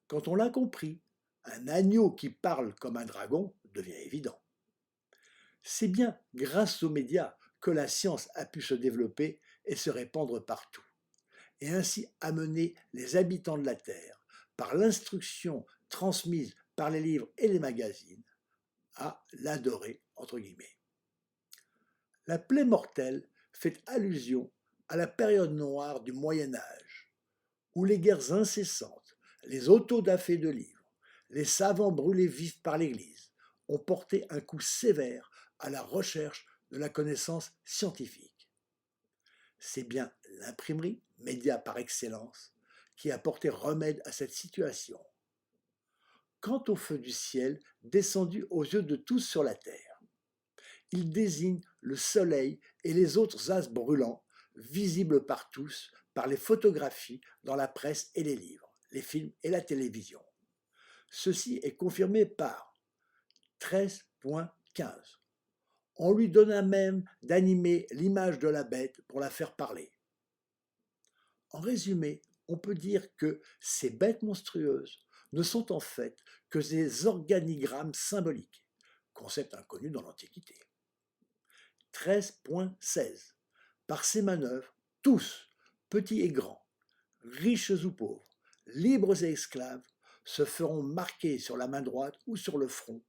Quand on l'a compris, un agneau qui parle comme un dragon devient évident. C'est bien grâce aux médias que la science a pu se développer et se répandre partout, et ainsi amener les habitants de la Terre, par l'instruction transmise par les livres et les magazines, à l'adorer, entre guillemets. La plaie mortelle fait allusion à la période noire du Moyen Âge, où les guerres incessantes, les autodafés de livres, les savants brûlés vifs par l'Église ont porté un coup sévère à la recherche de la connaissance scientifique. C'est bien l'imprimerie, média par excellence, qui a porté remède à cette situation. Quant au feu du ciel, descendu aux yeux de tous sur la terre, il désigne le soleil et les autres astres brûlants, visibles par tous, par les photographies dans la presse et les livres, les films et la télévision. Ceci est confirmé par 13.15. On lui donna même d'animer l'image de la bête pour la faire parler. En résumé, on peut dire que ces bêtes monstrueuses ne sont en fait que des organigrammes symboliques, concept inconnu dans l'Antiquité. 13.16. Par ces manœuvres, tous, petits et grands, riches ou pauvres, libres et esclaves, se feront marquer sur la main droite ou sur le front,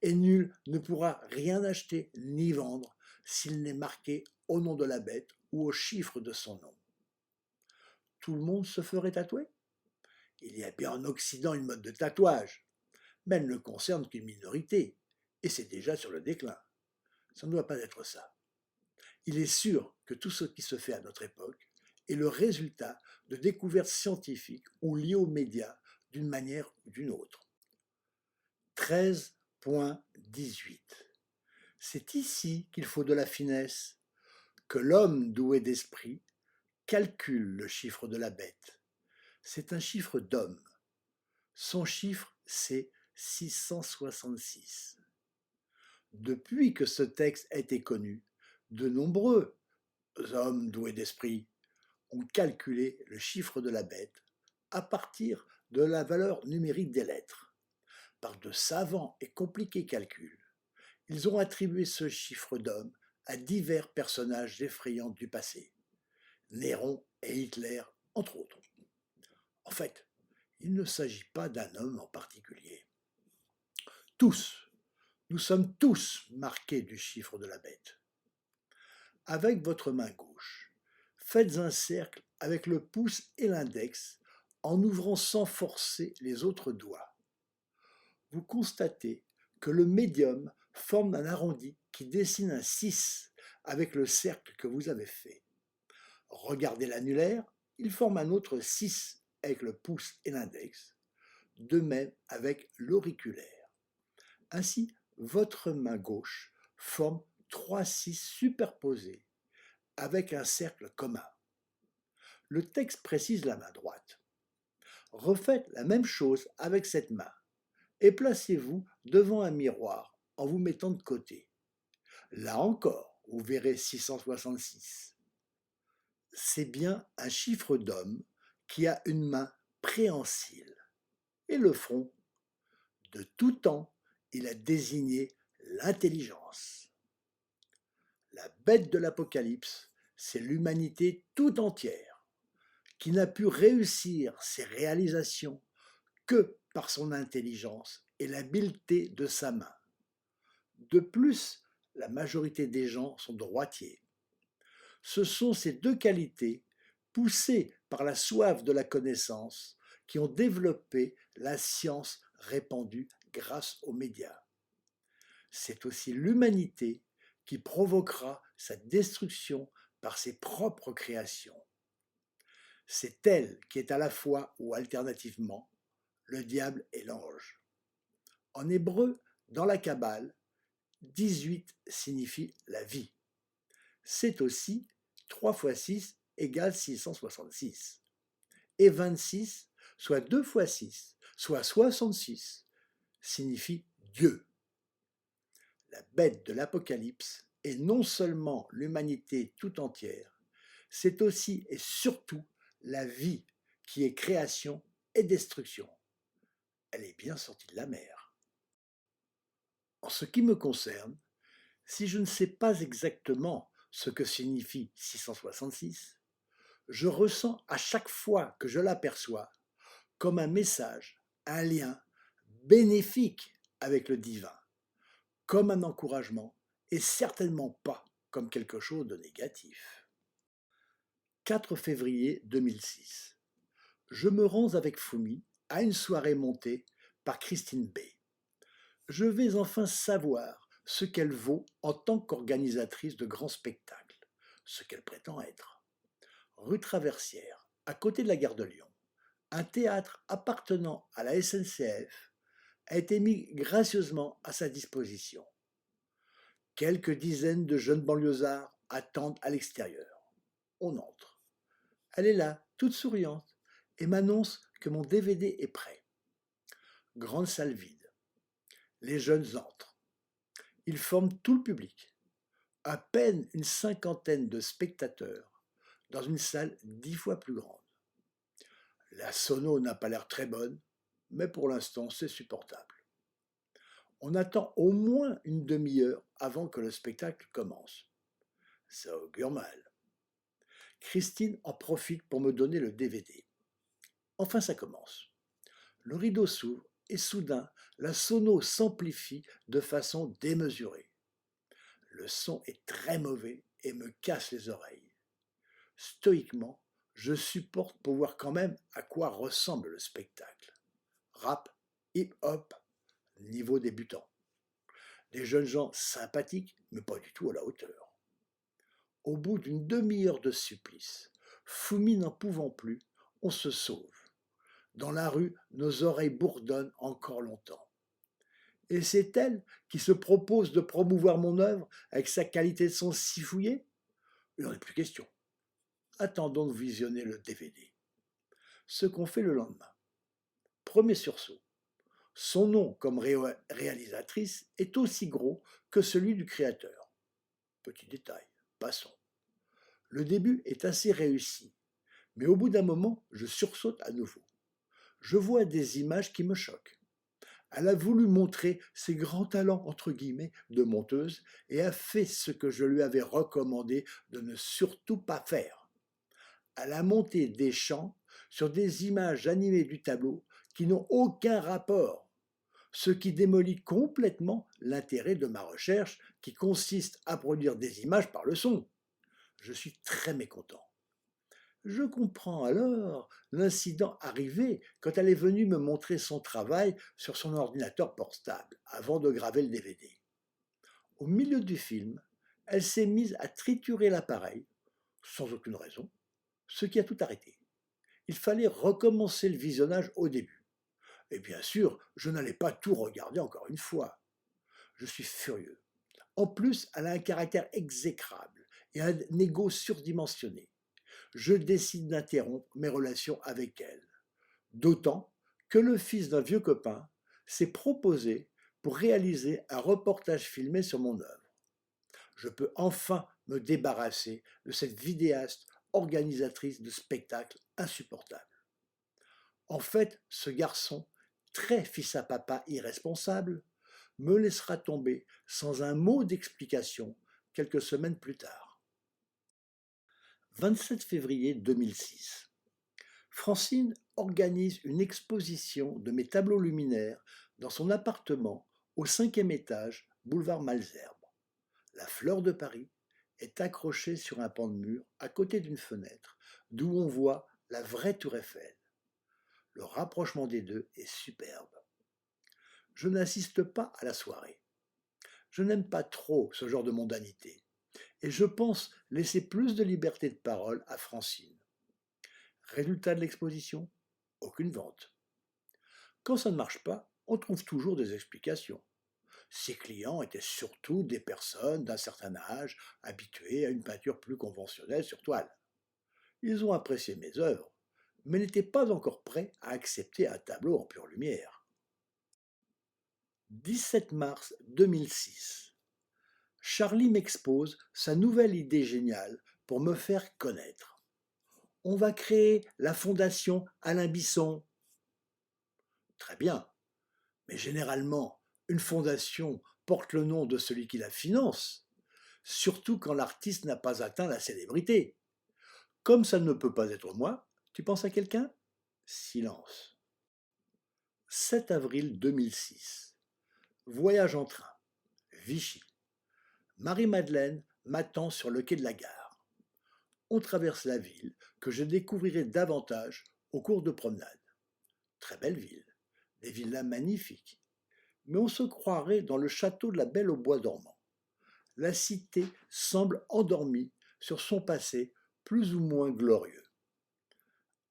et nul ne pourra rien acheter ni vendre s'il n'est marqué au nom de la bête ou au chiffre de son nom. Tout le monde se ferait tatouer? Il y a bien en Occident une mode de tatouage, mais elle ne concerne qu'une minorité, et c'est déjà sur le déclin. Ça ne doit pas être ça. Il est sûr que tout ce qui se fait à notre époque est le résultat de découvertes scientifiques ou liées aux médias d'une manière ou d'une autre. 13.18. C'est ici qu'il faut de la finesse, que l'homme doué d'esprit calcule le chiffre de la bête. C'est un chiffre d'homme. Son chiffre, c'est 666. Depuis que ce texte a été connu, de nombreux hommes doués d'esprit ont calculé le chiffre de la bête à partir de la valeur numérique des lettres. Par de savants et compliqués calculs, ils ont attribué ce chiffre d'homme à divers personnages effrayants du passé, Néron et Hitler, entre autres. En fait, il ne s'agit pas d'un homme en particulier. Nous sommes tous marqués du chiffre de la bête. Avec votre main gauche, faites un cercle avec le pouce et l'index en ouvrant sans forcer les autres doigts. Vous constatez que le médium forme un arrondi qui dessine un 6 avec le cercle que vous avez fait. Regardez l'annulaire, il forme un autre 6 avec le pouce et l'index, de même avec l'auriculaire. Ainsi, votre main gauche forme 3 6 superposés avec un cercle commun. Le texte précise la main droite. Refaites la même chose avec cette main et placez-vous devant un miroir en vous mettant de côté. Là encore, vous verrez 666. C'est bien un chiffre d'homme qui a une main préhensile. Et le front, de tout temps, il a désigné l'intelligence. La bête de l'Apocalypse, c'est l'humanité tout entière, qui n'a pu réussir ses réalisations que par son intelligence et l'habileté de sa main. De plus, la majorité des gens sont droitiers. Ce sont ces deux qualités, poussées par la soif de la connaissance, qui ont développé la science répandue grâce aux médias. C'est aussi l'humanité qui provoquera sa destruction par ses propres créations. C'est elle qui est à la fois ou alternativement le diable et l'ange. En hébreu, dans la Kabbale, 18 signifie la vie. C'est aussi 3 fois 6 égale 666. Et 26, soit 2 fois 6, soit 66, signifie Dieu. La bête de l'Apocalypse est non seulement l'humanité tout entière, c'est aussi et surtout la vie qui est création et destruction. Elle est bien sortie de la mer. En ce qui me concerne, si je ne sais pas exactement ce que signifie 666, je ressens à chaque fois que je l'aperçois comme un message, un lien bénéfique avec le divin, comme un encouragement et certainement pas comme quelque chose de négatif. 4 février 2006. Je me rends avec Fumi à une soirée montée par Christine B. Je vais enfin savoir ce qu'elle vaut en tant qu'organisatrice de grands spectacles, ce qu'elle prétend être. Rue Traversière, à côté de la gare de Lyon, un théâtre appartenant à la SNCF a été mis gracieusement à sa disposition. Quelques dizaines de jeunes banlieusards attendent à l'extérieur. On entre. Elle est là, toute souriante, et m'annonce que mon DVD est prêt. Grande salle vide. Les jeunes entrent. Ils forment tout le public. À peine une cinquantaine de spectateurs dans une salle 10 fois plus grande. La sono n'a pas l'air très bonne, mais pour l'instant c'est supportable. On attend au moins une demi-heure avant que le spectacle commence. Ça augure mal. Christine en profite pour me donner le DVD. Enfin ça commence. Le rideau s'ouvre et soudain la sono s'amplifie de façon démesurée. Le son est très mauvais et me casse les oreilles. Stoïquement, je supporte pour voir quand même à quoi ressemble le spectacle. Rap, hip-hop, niveau débutant. Des jeunes gens sympathiques, mais pas du tout à la hauteur. Au bout d'une demi-heure de supplice, Foumi n'en pouvant plus, on se sauve. Dans la rue, nos oreilles bourdonnent encore longtemps. Et c'est elle qui se propose de promouvoir mon œuvre avec sa qualité de son si fouillée ? Il n'en est plus question. Attendons de visionner le DVD. Ce qu'on fait le lendemain. Premier sursaut. Son nom comme réalisatrice est aussi gros que celui du créateur. Petit détail, passons. Le début est assez réussi, mais au bout d'un moment, je sursaute à nouveau. Je vois des images qui me choquent. Elle a voulu montrer ses grands talents, entre guillemets, de monteuse et a fait ce que je lui avais recommandé de ne surtout pas faire. Elle a monté des chants sur des images animées du tableau qui n'ont aucun rapport, ce qui démolit complètement l'intérêt de ma recherche qui consiste à produire des images par le son. Je suis très mécontent. Je comprends alors l'incident arrivé quand elle est venue me montrer son travail sur son ordinateur portable avant de graver le DVD. Au milieu du film, elle s'est mise à triturer l'appareil, sans aucune raison, ce qui a tout arrêté. Il fallait recommencer le visionnage au début. Et bien sûr, je n'allais pas tout regarder encore une fois. Je suis furieux. En plus, elle a un caractère exécrable et un ego surdimensionné. Je décide d'interrompre mes relations avec elle. D'autant que le fils d'un vieux copain s'est proposé pour réaliser un reportage filmé sur mon œuvre. Je peux enfin me débarrasser de cette vidéaste organisatrice de spectacles insupportable. En fait, ce garçon, très fils à papa irresponsable, me laissera tomber sans un mot d'explication quelques semaines plus tard. 27 février 2006. Francine organise une exposition de mes tableaux luminaires dans son appartement au 5e étage, boulevard Malesherbes. La fleur de Paris est accrochée sur un pan de mur à côté d'une fenêtre d'où on voit la vraie tour Eiffel. Le rapprochement des deux est superbe. Je n'assiste pas à la soirée. Je n'aime pas trop ce genre de mondanité et je pense laisser plus de liberté de parole à Francine. Résultat de l'exposition, aucune vente. Quand ça ne marche pas, on trouve toujours des explications. Ses clients étaient surtout des personnes d'un certain âge, habituées à une peinture plus conventionnelle sur toile. Ils ont apprécié mes œuvres, mais n'étaient pas encore prêts à accepter un tableau en pure lumière. 17 mars 2006. Charlie m'expose sa nouvelle idée géniale pour me faire connaître. On va créer la fondation Alain Bisson. Très bien, mais généralement, une fondation porte le nom de celui qui la finance, surtout quand l'artiste n'a pas atteint la célébrité. Comme ça ne peut pas être moi, tu penses à quelqu'un ? Silence. 7 avril 2006. Voyage en train. Vichy. Marie-Madeleine m'attend sur le quai de la gare. On traverse la ville que je découvrirai davantage au cours de promenade. Très belle ville, des villas magnifiques. mais on se croirait dans le château de la Belle au bois dormant. La cité semble endormie sur son passé plus ou moins glorieux.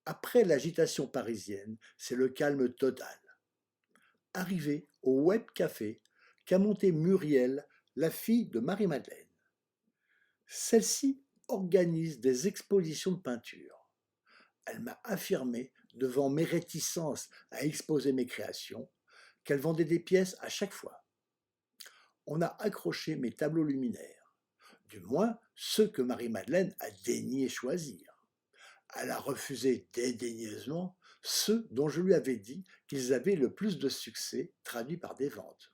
Après l'agitation parisienne, c'est le calme total. Arrivé au Web Café qu'a monté Muriel, la fille de Marie-Madeleine. Celle-ci organise des expositions de peinture. Elle m'a affirmé, devant mes réticences à exposer mes créations, qu'elle vendait des pièces à chaque fois. On a accroché mes tableaux luminaires, du moins ceux que Marie-Madeleine a daigné choisir. Elle a refusé dédaigneusement ceux dont je lui avais dit qu'ils avaient le plus de succès traduits par des ventes.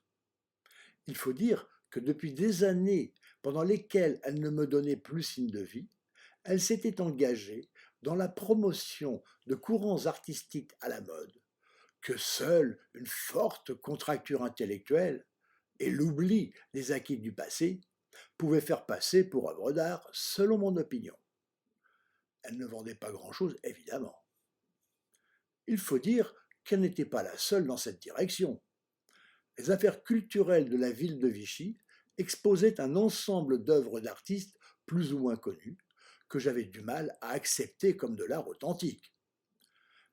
Il faut dire que depuis des années pendant lesquelles elle ne me donnait plus signe de vie, elle s'était engagée dans la promotion de courants artistiques à la mode, que seule une forte contracture intellectuelle et l'oubli des acquis du passé pouvaient faire passer pour œuvre d'art, selon mon opinion. Elle ne vendait pas grand-chose, évidemment. Il faut dire qu'elle n'était pas la seule dans cette direction. Les affaires culturelles de la ville de Vichy exposaient un ensemble d'œuvres d'artistes plus ou moins connus que j'avais du mal à accepter comme de l'art authentique.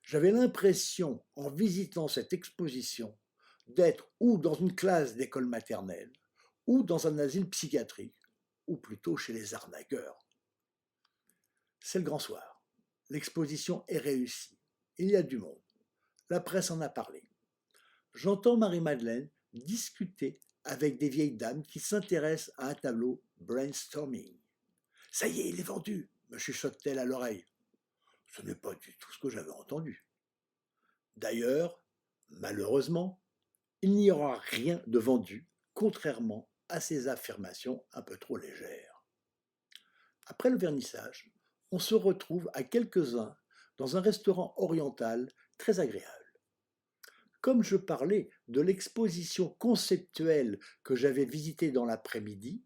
J'avais l'impression, en visitant cette exposition, d'être ou dans une classe d'école maternelle, ou dans un asile psychiatrique, ou plutôt chez les arnaqueurs. C'est le grand soir. L'exposition est réussie. Il y a du monde. La presse en a parlé. J'entends Marie-Madeleine discuter avec des vieilles dames qui s'intéressent à un tableau brainstorming. « Ça y est, il est vendu !» me chuchote-t-elle à l'oreille. Ce n'est pas du tout ce que j'avais entendu. D'ailleurs, malheureusement, il n'y aura rien de vendu, contrairement à ces affirmations un peu trop légères. Après le vernissage, on se retrouve à quelques-uns dans un restaurant oriental très agréable. Comme je parlais de l'exposition conceptuelle que j'avais visitée dans l'après-midi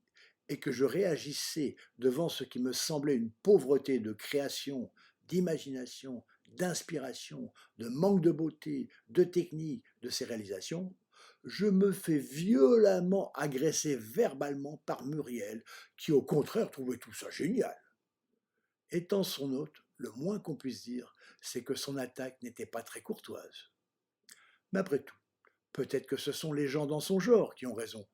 et que je réagissais devant ce qui me semblait une pauvreté de création, d'imagination, d'inspiration, de manque de beauté, de technique de ces réalisations, je me fais violemment agresser verbalement par Muriel, qui au contraire trouvait tout ça génial. Étant son hôte, le moins qu'on puisse dire, c'est que son attaque n'était pas très courtoise. Mais après tout, peut-être que ce sont les gens dans son genre qui ont raison,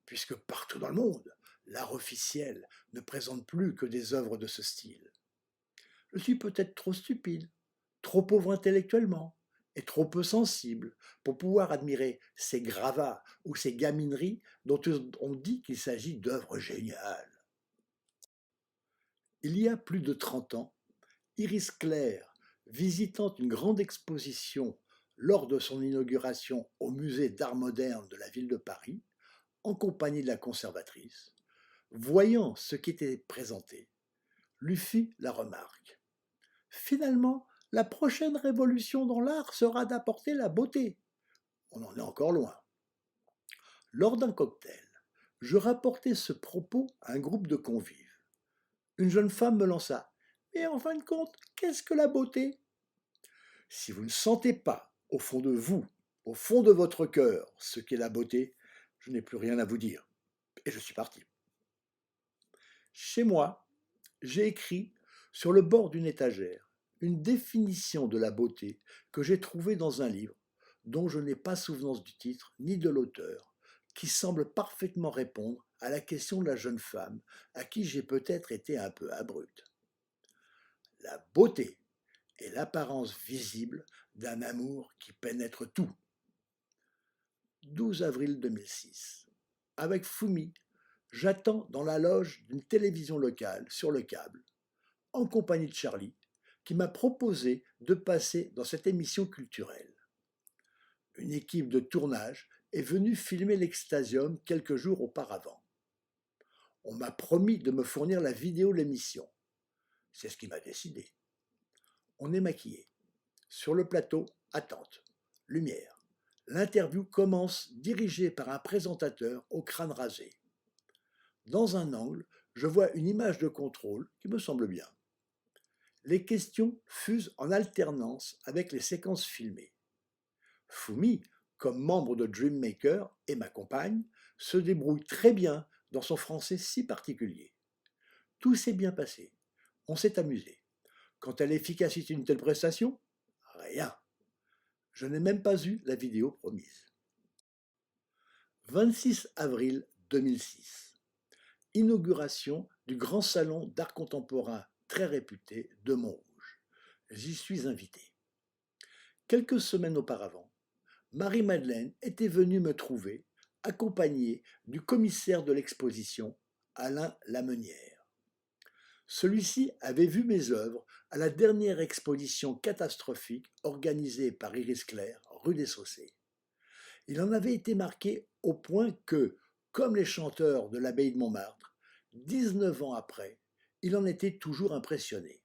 puisque partout dans le monde, l'art officiel ne présente plus que des œuvres de ce style. Je suis peut-être trop stupide, trop pauvre intellectuellement et trop peu sensible pour pouvoir admirer ces gravats ou ces gamineries dont on dit qu'il s'agit d'œuvres géniales. Il y a plus de 30 ans, Iris Clair, visitant une grande exposition lors de son inauguration au musée d'art moderne de la ville de Paris, en compagnie de la conservatrice, voyant ce qui était présenté, lui fit la remarque. Finalement, la prochaine révolution dans l'art sera d'apporter la beauté. On en est encore loin. Lors d'un cocktail, je rapportai ce propos à un groupe de convives. Une jeune femme me lança. Mais en fin de compte, qu'est-ce que la beauté? Si vous ne sentez pas, au fond de vous, au fond de votre cœur, ce qu'est la beauté, je n'ai plus rien à vous dire. Et je suis parti. Chez moi, j'ai écrit sur le bord d'une étagère une définition de la beauté que j'ai trouvée dans un livre dont je n'ai pas souvenance du titre ni de l'auteur, qui semble parfaitement répondre à la question de la jeune femme à qui j'ai peut-être été un peu abrupte. La beauté est l'apparence visible d'un amour qui pénètre tout. 12 avril 2006. Avec Fumi, j'attends dans la loge d'une télévision locale sur le câble, en compagnie de Charlie, qui m'a proposé de passer dans cette émission culturelle. Une équipe de tournage est venue filmer l'Extasium quelques jours auparavant. On m'a promis de me fournir la vidéo de l'émission. C'est ce qui m'a décidé. On est maquillé. Sur le plateau, attente, lumière. L'interview commence dirigée par un présentateur au crâne rasé. Dans un angle, je vois une image de contrôle qui me semble bien. Les questions fusent en alternance avec les séquences filmées. Fumi, comme membre de Dreammaker, et ma compagne se débrouille très bien dans son français si particulier. Tout s'est bien passé. On s'est amusé. Quant à l'efficacité d'une telle prestation, rien. Je n'ai même pas eu la vidéo promise. 26 avril 2006. Inauguration du grand salon d'art contemporain très réputé de Montrouge. J'y suis invité. Quelques semaines auparavant, Marie-Madeleine était venue me trouver, accompagnée du commissaire de l'exposition, Alain Lamenière. Celui-ci avait vu mes œuvres à la dernière exposition catastrophique organisée par Iris Clair, rue des Saussaies. Il en avait été marqué au point que, comme les chanteurs de l'abbaye de Montmartre, 19 ans après, il en était toujours impressionné.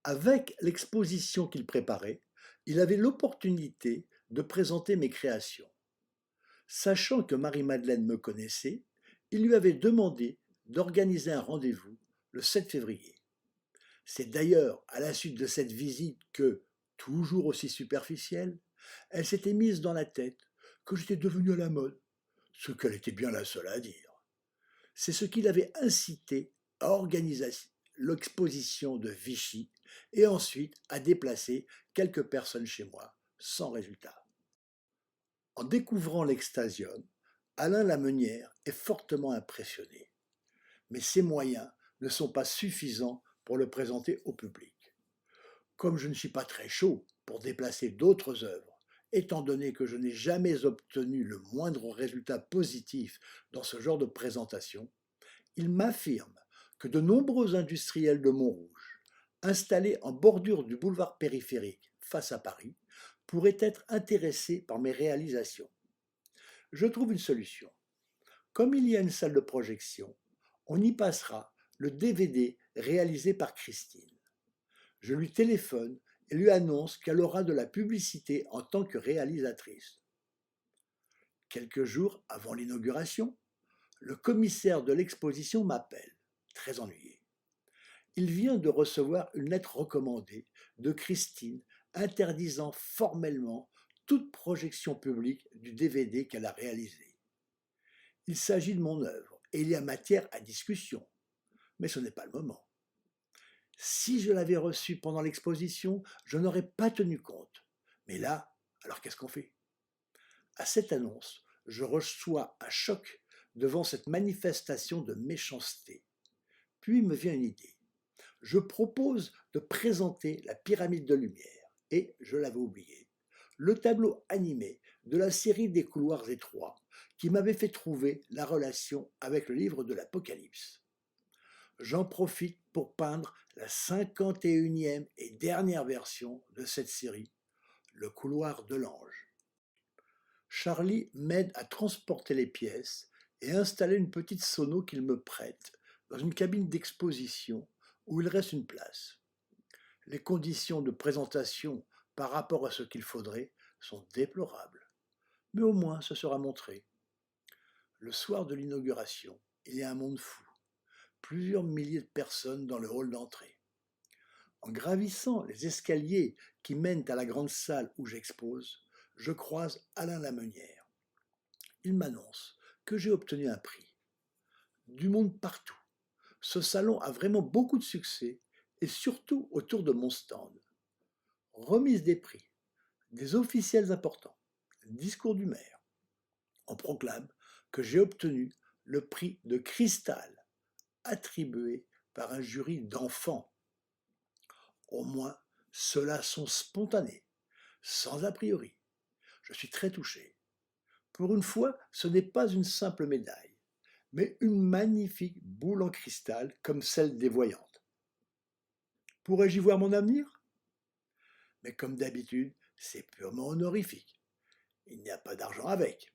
Avec l'exposition qu'il préparait, il avait l'opportunité de présenter mes créations. Sachant que Marie-Madeleine me connaissait, il lui avait demandé d'organiser un rendez-vous le 7 février. C'est d'ailleurs à la suite de cette visite que, toujours aussi superficielle, elle s'était mise dans la tête que j'étais devenu à la mode, ce qu'elle était bien la seule à dire. C'est ce qui l'avait incité à organiser l'exposition de Vichy et ensuite à déplacer quelques personnes chez moi, sans résultat. En découvrant l'Extasium, Alain Lamenière est fortement impressionné. Mais ses moyens ne sont pas suffisants pour le présenter au public. Comme je ne suis pas très chaud pour déplacer d'autres œuvres, étant donné que je n'ai jamais obtenu le moindre résultat positif dans ce genre de présentation, il m'affirme que de nombreux industriels de Montrouge, installés en bordure du boulevard périphérique face à Paris, pourraient être intéressés par mes réalisations. Je trouve une solution. Comme il y a une salle de projection, on y passera le DVD réalisé par Christine. Je lui téléphone et lui annonce qu'elle aura de la publicité en tant que réalisatrice. Quelques jours avant l'inauguration, le commissaire de l'exposition m'appelle, très ennuyé. Il vient de recevoir une lettre recommandée de Christine interdisant formellement toute projection publique du DVD qu'elle a réalisé. Il s'agit de mon œuvre et il y a matière à discussion, mais ce n'est pas le moment. Si je l'avais reçue pendant l'exposition, je n'aurais pas tenu compte. Mais là, alors qu'est-ce qu'on fait? À cette annonce, je reçois un choc devant cette manifestation de méchanceté. Puis me vient une idée. Je propose de présenter la pyramide de lumière et, je l'avais oublié, le tableau animé de la série des couloirs étroits qui m'avait fait trouver la relation avec le livre de l'Apocalypse. J'en profite pour peindre la 51e et dernière version de cette série, Le couloir de l'ange. Charlie m'aide à transporter les pièces et à installer une petite sono qu'il me prête dans une cabine d'exposition où il reste une place. Les conditions de présentation par rapport à ce qu'il faudrait sont déplorables, mais au moins ce sera montré. Le soir de l'inauguration, il y a un monde fou. Plusieurs milliers de personnes dans le hall d'entrée. En gravissant les escaliers qui mènent à la grande salle où j'expose, je croise Alain Lamenière. Il m'annonce que j'ai obtenu un prix. Du monde partout. Ce salon a vraiment beaucoup de succès et surtout autour de mon stand. Remise des prix, des officiels importants, discours du maire. On proclame que j'ai obtenu le prix de cristal attribué par un jury d'enfants. Au moins, ceux-là sont spontanés, sans a priori. Je suis très touché. Pour une fois, ce n'est pas une simple médaille, mais une magnifique boule en cristal comme celle des voyantes. Pourrais-je y voir mon avenir? Mais comme d'habitude, c'est purement honorifique. Il n'y a pas d'argent avec.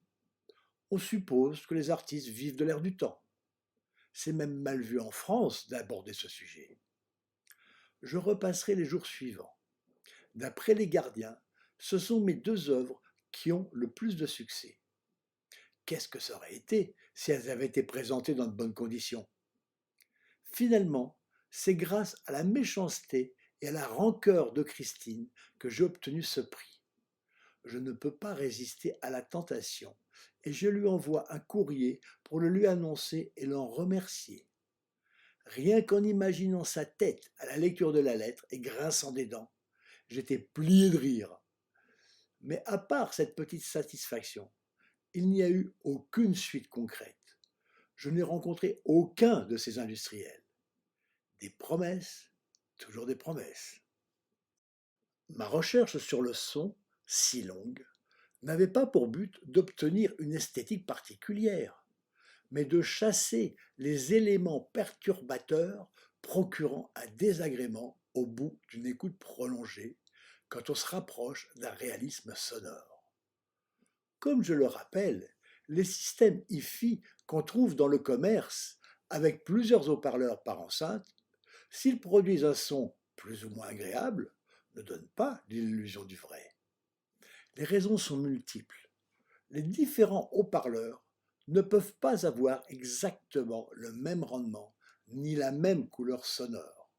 On suppose que les artistes vivent de l'air du temps. C'est même mal vu en France d'aborder ce sujet. Je repasserai les jours suivants. D'après les gardiens, ce sont mes deux œuvres qui ont le plus de succès. Qu'est-ce que ça aurait été si elles avaient été présentées dans de bonnes conditions? Finalement, c'est grâce à la méchanceté et à la rancœur de Christine que j'ai obtenu ce prix. je ne peux pas résister à la tentation et je lui envoie un courrier pour le lui annoncer et l'en remercier. Rien qu'en imaginant sa tête à la lecture de la lettre et grinçant des dents, j'étais plié de rire. Mais à part cette petite satisfaction, il n'y a eu aucune suite concrète. Je n'ai rencontré aucun de ces industriels. Des promesses, toujours des promesses. Ma recherche sur le son, si longue, n'avait pas pour but d'obtenir une esthétique particulière, mais de chasser les éléments perturbateurs procurant un désagrément au bout d'une écoute prolongée quand on se rapproche d'un réalisme sonore. Comme je le rappelle, les systèmes hi-fi qu'on trouve dans le commerce avec plusieurs haut-parleurs par enceinte, s'ils produisent un son plus ou moins agréable, ne donnent pas l'illusion du vrai. Les raisons sont multiples. Les différents haut-parleurs ne peuvent pas avoir exactement le même rendement ni la même couleur sonore.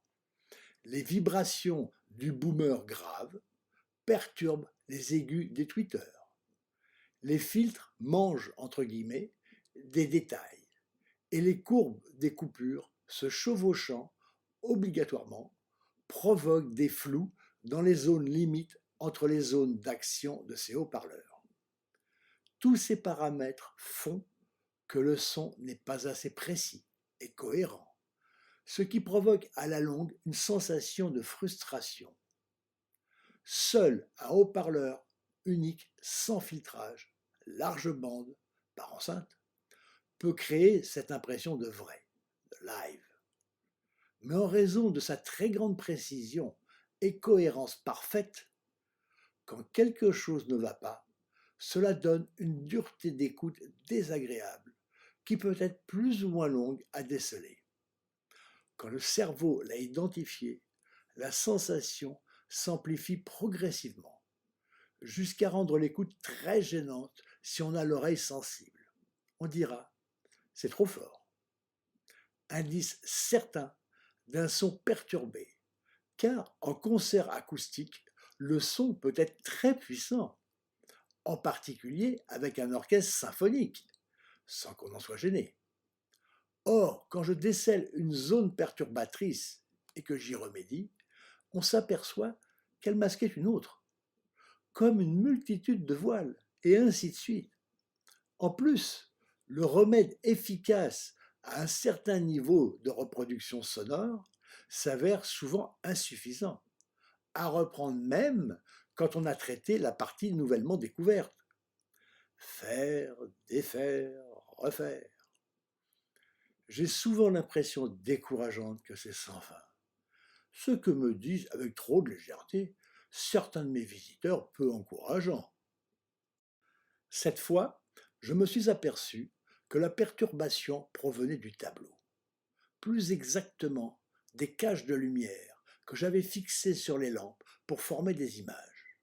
Les vibrations du boomer grave perturbent les aigus des tweeters. Les filtres mangent, entre guillemets, des détails et les courbes des coupures se chevauchant obligatoirement provoquent des flous dans les zones limites entre les zones d'action de ces haut-parleurs. Tous ces paramètres font que le son n'est pas assez précis et cohérent, ce qui provoque à la longue une sensation de frustration. Seul un haut-parleur unique sans filtrage, large bande, par enceinte, peut créer cette impression de vrai, de live. Mais en raison de sa très grande précision et cohérence parfaite, quand quelque chose ne va pas, cela donne une dureté d'écoute désagréable qui peut être plus ou moins longue à déceler. Quand le cerveau l'a identifié, la sensation s'amplifie progressivement, jusqu'à rendre l'écoute très gênante si on a l'oreille sensible. On dira, c'est trop fort. Indice certain d'un son perturbé, car en concert acoustique, le son peut être très puissant, en particulier avec un orchestre symphonique, sans qu'on en soit gêné. Or, quand je décèle une zone perturbatrice et que j'y remédie, on s'aperçoit qu'elle masquait une autre, comme une multitude de voiles, et ainsi de suite. En plus, le remède efficace à un certain niveau de reproduction sonore s'avère souvent insuffisant, à reprendre même quand on a traité la partie nouvellement découverte. Faire, défaire, refaire. J'ai souvent l'impression décourageante que c'est sans fin. Ce que me disent avec trop de légèreté certains de mes visiteurs peu encourageants. Cette fois, je me suis aperçu que la perturbation provenait du tableau. Plus exactement, des caches de lumière que j'avais fixées sur les lampes pour former des images.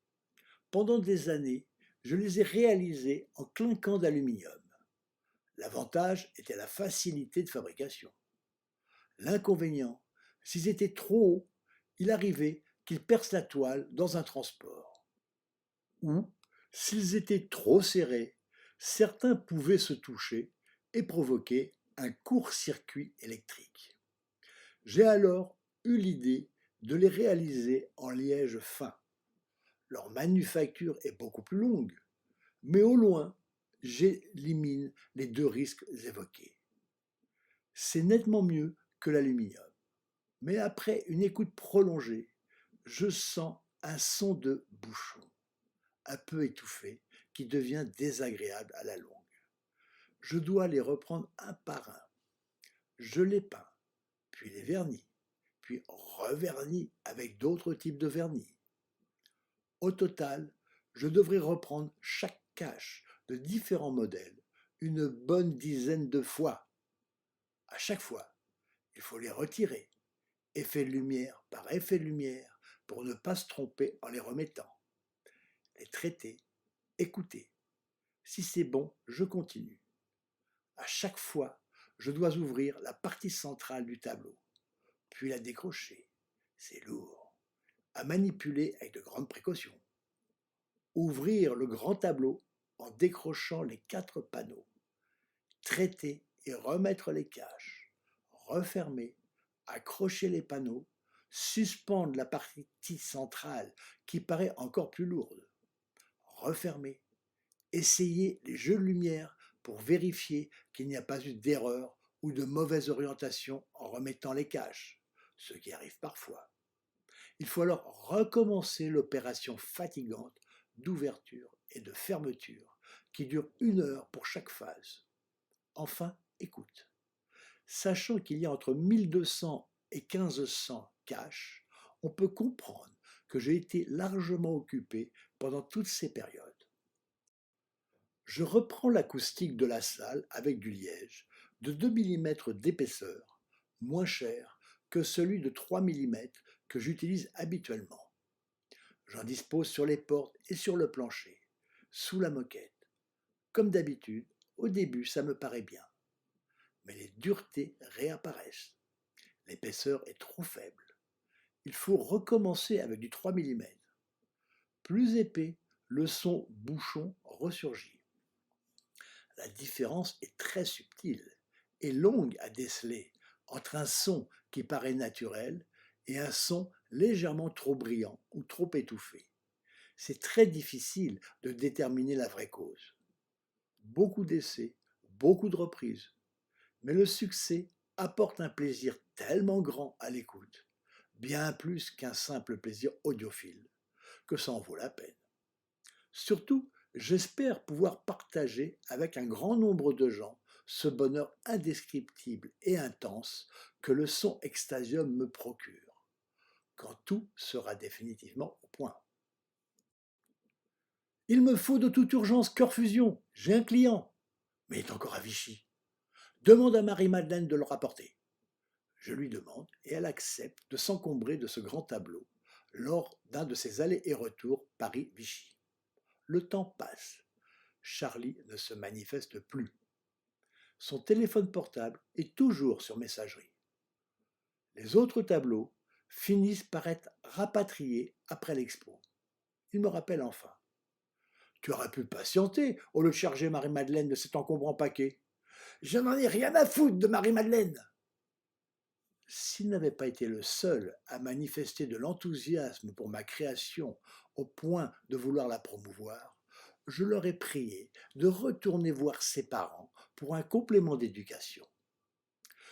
Pendant des années, je les ai réalisées en clinquant d'aluminium. L'avantage était la facilité de fabrication. L'inconvénient, s'ils étaient trop hauts, il arrivait qu'ils percent la toile dans un transport. Ou, s'ils étaient trop serrés, certains pouvaient se toucher et provoquer un court-circuit électrique. J'ai alors eu l'idée de les réaliser en liège fin. Leur manufacture est beaucoup plus longue, mais au loin, j'élimine les deux risques évoqués. C'est nettement mieux que l'aluminium, mais après une écoute prolongée, je sens un son de bouchon, un peu étouffé, qui devient désagréable à la longue. Je dois les reprendre un par un. Je les peins, puis les vernis, puis revernis avec d'autres types de vernis. Au total, je devrais reprendre chaque cache de différents modèles une bonne dizaine de fois. À chaque fois, il faut les retirer, effet de lumière par effet de lumière, pour ne pas se tromper en les remettant. Les traiter, écouter. Si c'est bon, je continue. À chaque fois, je dois ouvrir la partie centrale du tableau, puis la décrocher. C'est lourd, à manipuler avec de grandes précautions. Ouvrir le grand tableau en décrochant les 4 panneaux. Traiter et remettre les caches. Refermer, accrocher les panneaux, suspendre la partie centrale qui paraît encore plus lourde. Refermer, essayer les jeux de lumière pour vérifier qu'il n'y a pas eu d'erreur ou de mauvaise orientation en remettant les caches, ce qui arrive parfois. Il faut alors recommencer l'opération fatigante d'ouverture et de fermeture qui dure 1 heure pour chaque phase. Enfin, écoute. Sachant qu'il y a entre 1200 et 1500 caches, on peut comprendre que j'ai été largement occupé pendant toutes ces périodes. Je reprends l'acoustique de la salle avec du liège de 2 mm d'épaisseur, moins cher que celui de 3 mm que j'utilise habituellement. J'en dispose sur les portes et sur le plancher, sous la moquette. Comme d'habitude, au début ça me paraît bien. Mais les duretés réapparaissent. L'épaisseur est trop faible. Il faut recommencer avec du 3 mm. Plus épais, le son bouchon ressurgit. La différence est très subtile et longue à déceler entre un son qui paraît naturel et un son légèrement trop brillant ou trop étouffé. C'est très difficile de déterminer la vraie cause. Beaucoup d'essais, beaucoup de reprises, mais le succès apporte un plaisir tellement grand à l'écoute, bien plus qu'un simple plaisir audiophile, que ça en vaut la peine. Surtout, j'espère pouvoir partager avec un grand nombre de gens ce bonheur indescriptible et intense que le son Extasium me procure, quand tout sera définitivement au point. Il me faut de toute urgence Cœur Fusion, j'ai un client, mais il est encore à Vichy. Demande à Marie-Madeleine de le rapporter. Je lui demande et elle accepte de s'encombrer de ce grand tableau lors d'un de ses allers et retours Paris-Vichy. Le temps passe. Charlie ne se manifeste plus. Son téléphone portable est toujours sur messagerie. Les autres tableaux finissent par être rapatriés après l'expo. Il me rappelle enfin. Tu aurais pu patienter au lieu de charger Marie-Madeleine de cet encombrant paquet. Je n'en ai rien à foutre de Marie-Madeleine. S'il n'avait pas été le seul à manifester de l'enthousiasme pour ma création au point de vouloir la promouvoir, je l'aurais prié de retourner voir ses parents pour un complément d'éducation.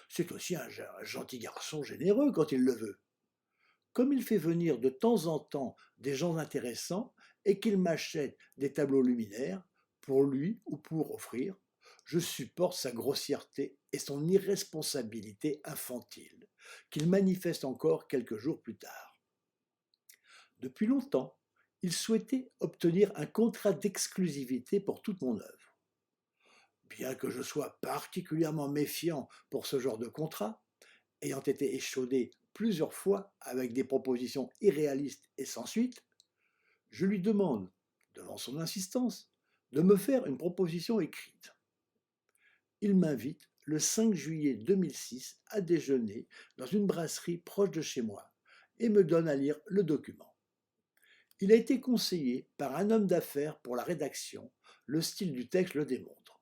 C'est aussi un gentil garçon généreux quand il le veut. Comme il fait venir de temps en temps des gens intéressants et qu'il m'achète des tableaux luminaires, pour lui ou pour offrir, je supporte sa grossièreté et son irresponsabilité infantile, qu'il manifeste encore quelques jours plus tard. Depuis longtemps, il souhaitait obtenir un contrat d'exclusivité pour toute mon œuvre. Bien que je sois particulièrement méfiant pour ce genre de contrat, ayant été échaudé plusieurs fois avec des propositions irréalistes et sans suite, je lui demande, devant son insistance, de me faire une proposition écrite. Il m'invite le 5 juillet 2006 à déjeuner dans une brasserie proche de chez moi et me donne à lire le document. Il a été conseillé par un homme d'affaires pour la rédaction, le style du texte le démontre.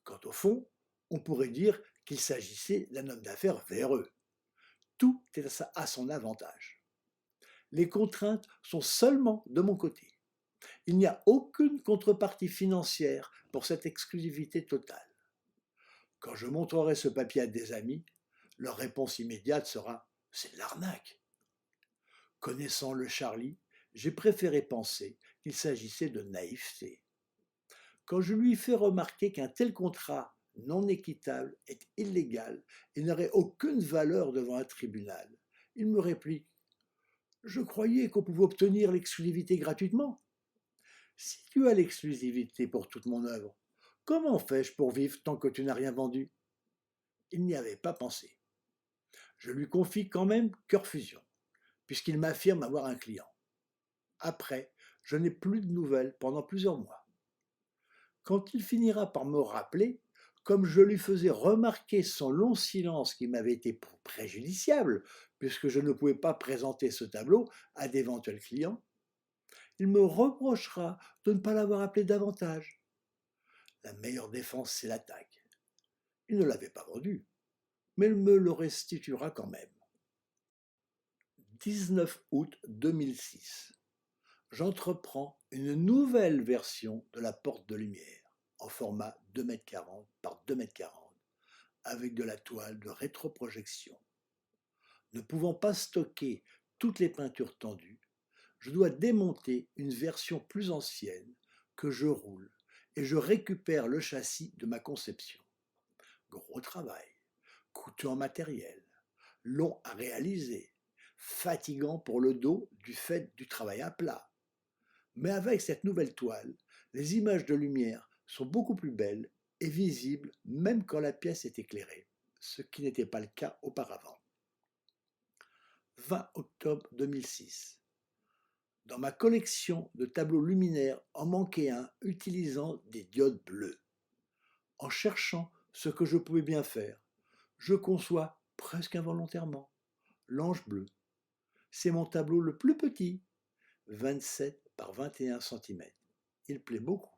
Quant au fond, on pourrait dire qu'il s'agissait d'un homme d'affaires véreux. Tout est à son avantage. Les contraintes sont seulement de mon côté. Il n'y a aucune contrepartie financière pour cette exclusivité totale. Quand je montrerai ce papier à des amis, leur réponse immédiate sera « c'est de l'arnaque ». Connaissant le Charlie, j'ai préféré penser qu'il s'agissait de naïveté. Quand je lui fais remarquer qu'un tel contrat non équitable est illégal et n'aurait aucune valeur devant un tribunal, il me réplique « Je croyais qu'on pouvait obtenir l'exclusivité gratuitement. Si tu as l'exclusivité pour toute mon œuvre, comment fais-je pour vivre tant que tu n'as rien vendu ?» Il n'y avait pas pensé. Je lui confie quand même Cœur Fusion, puisqu'il m'affirme avoir un client. Après, je n'ai plus de nouvelles pendant plusieurs mois. Quand il finira par me rappeler, comme je lui faisais remarquer son long silence qui m'avait été préjudiciable, puisque je ne pouvais pas présenter ce tableau à d'éventuels clients, Il me reprochera de ne pas l'avoir appelé davantage. La meilleure défense, c'est l'attaque. Il ne l'avait pas vendu, mais il me le restituera quand même. 19 août 2006. J'entreprends une nouvelle version de la porte de lumière en format 2,40 m par 2,40 m avec de la toile de rétroprojection. Ne pouvant pas stocker toutes les peintures tendues, je dois démonter une version plus ancienne que je roule et je récupère le châssis de ma conception. Gros travail, coûteux en matériel, long à réaliser, fatigant pour le dos du fait du travail à plat. Mais avec cette nouvelle toile, les images de lumière sont beaucoup plus belles et visibles même quand la pièce est éclairée, ce qui n'était pas le cas auparavant. 20 octobre 2006. Dans ma collection de tableaux luminaires en manquait un utilisant des diodes bleues. En cherchant ce que je pouvais bien faire, je conçois presque involontairement l'ange bleu. C'est mon tableau le plus petit, 27 par 21 cm. Il plaît beaucoup.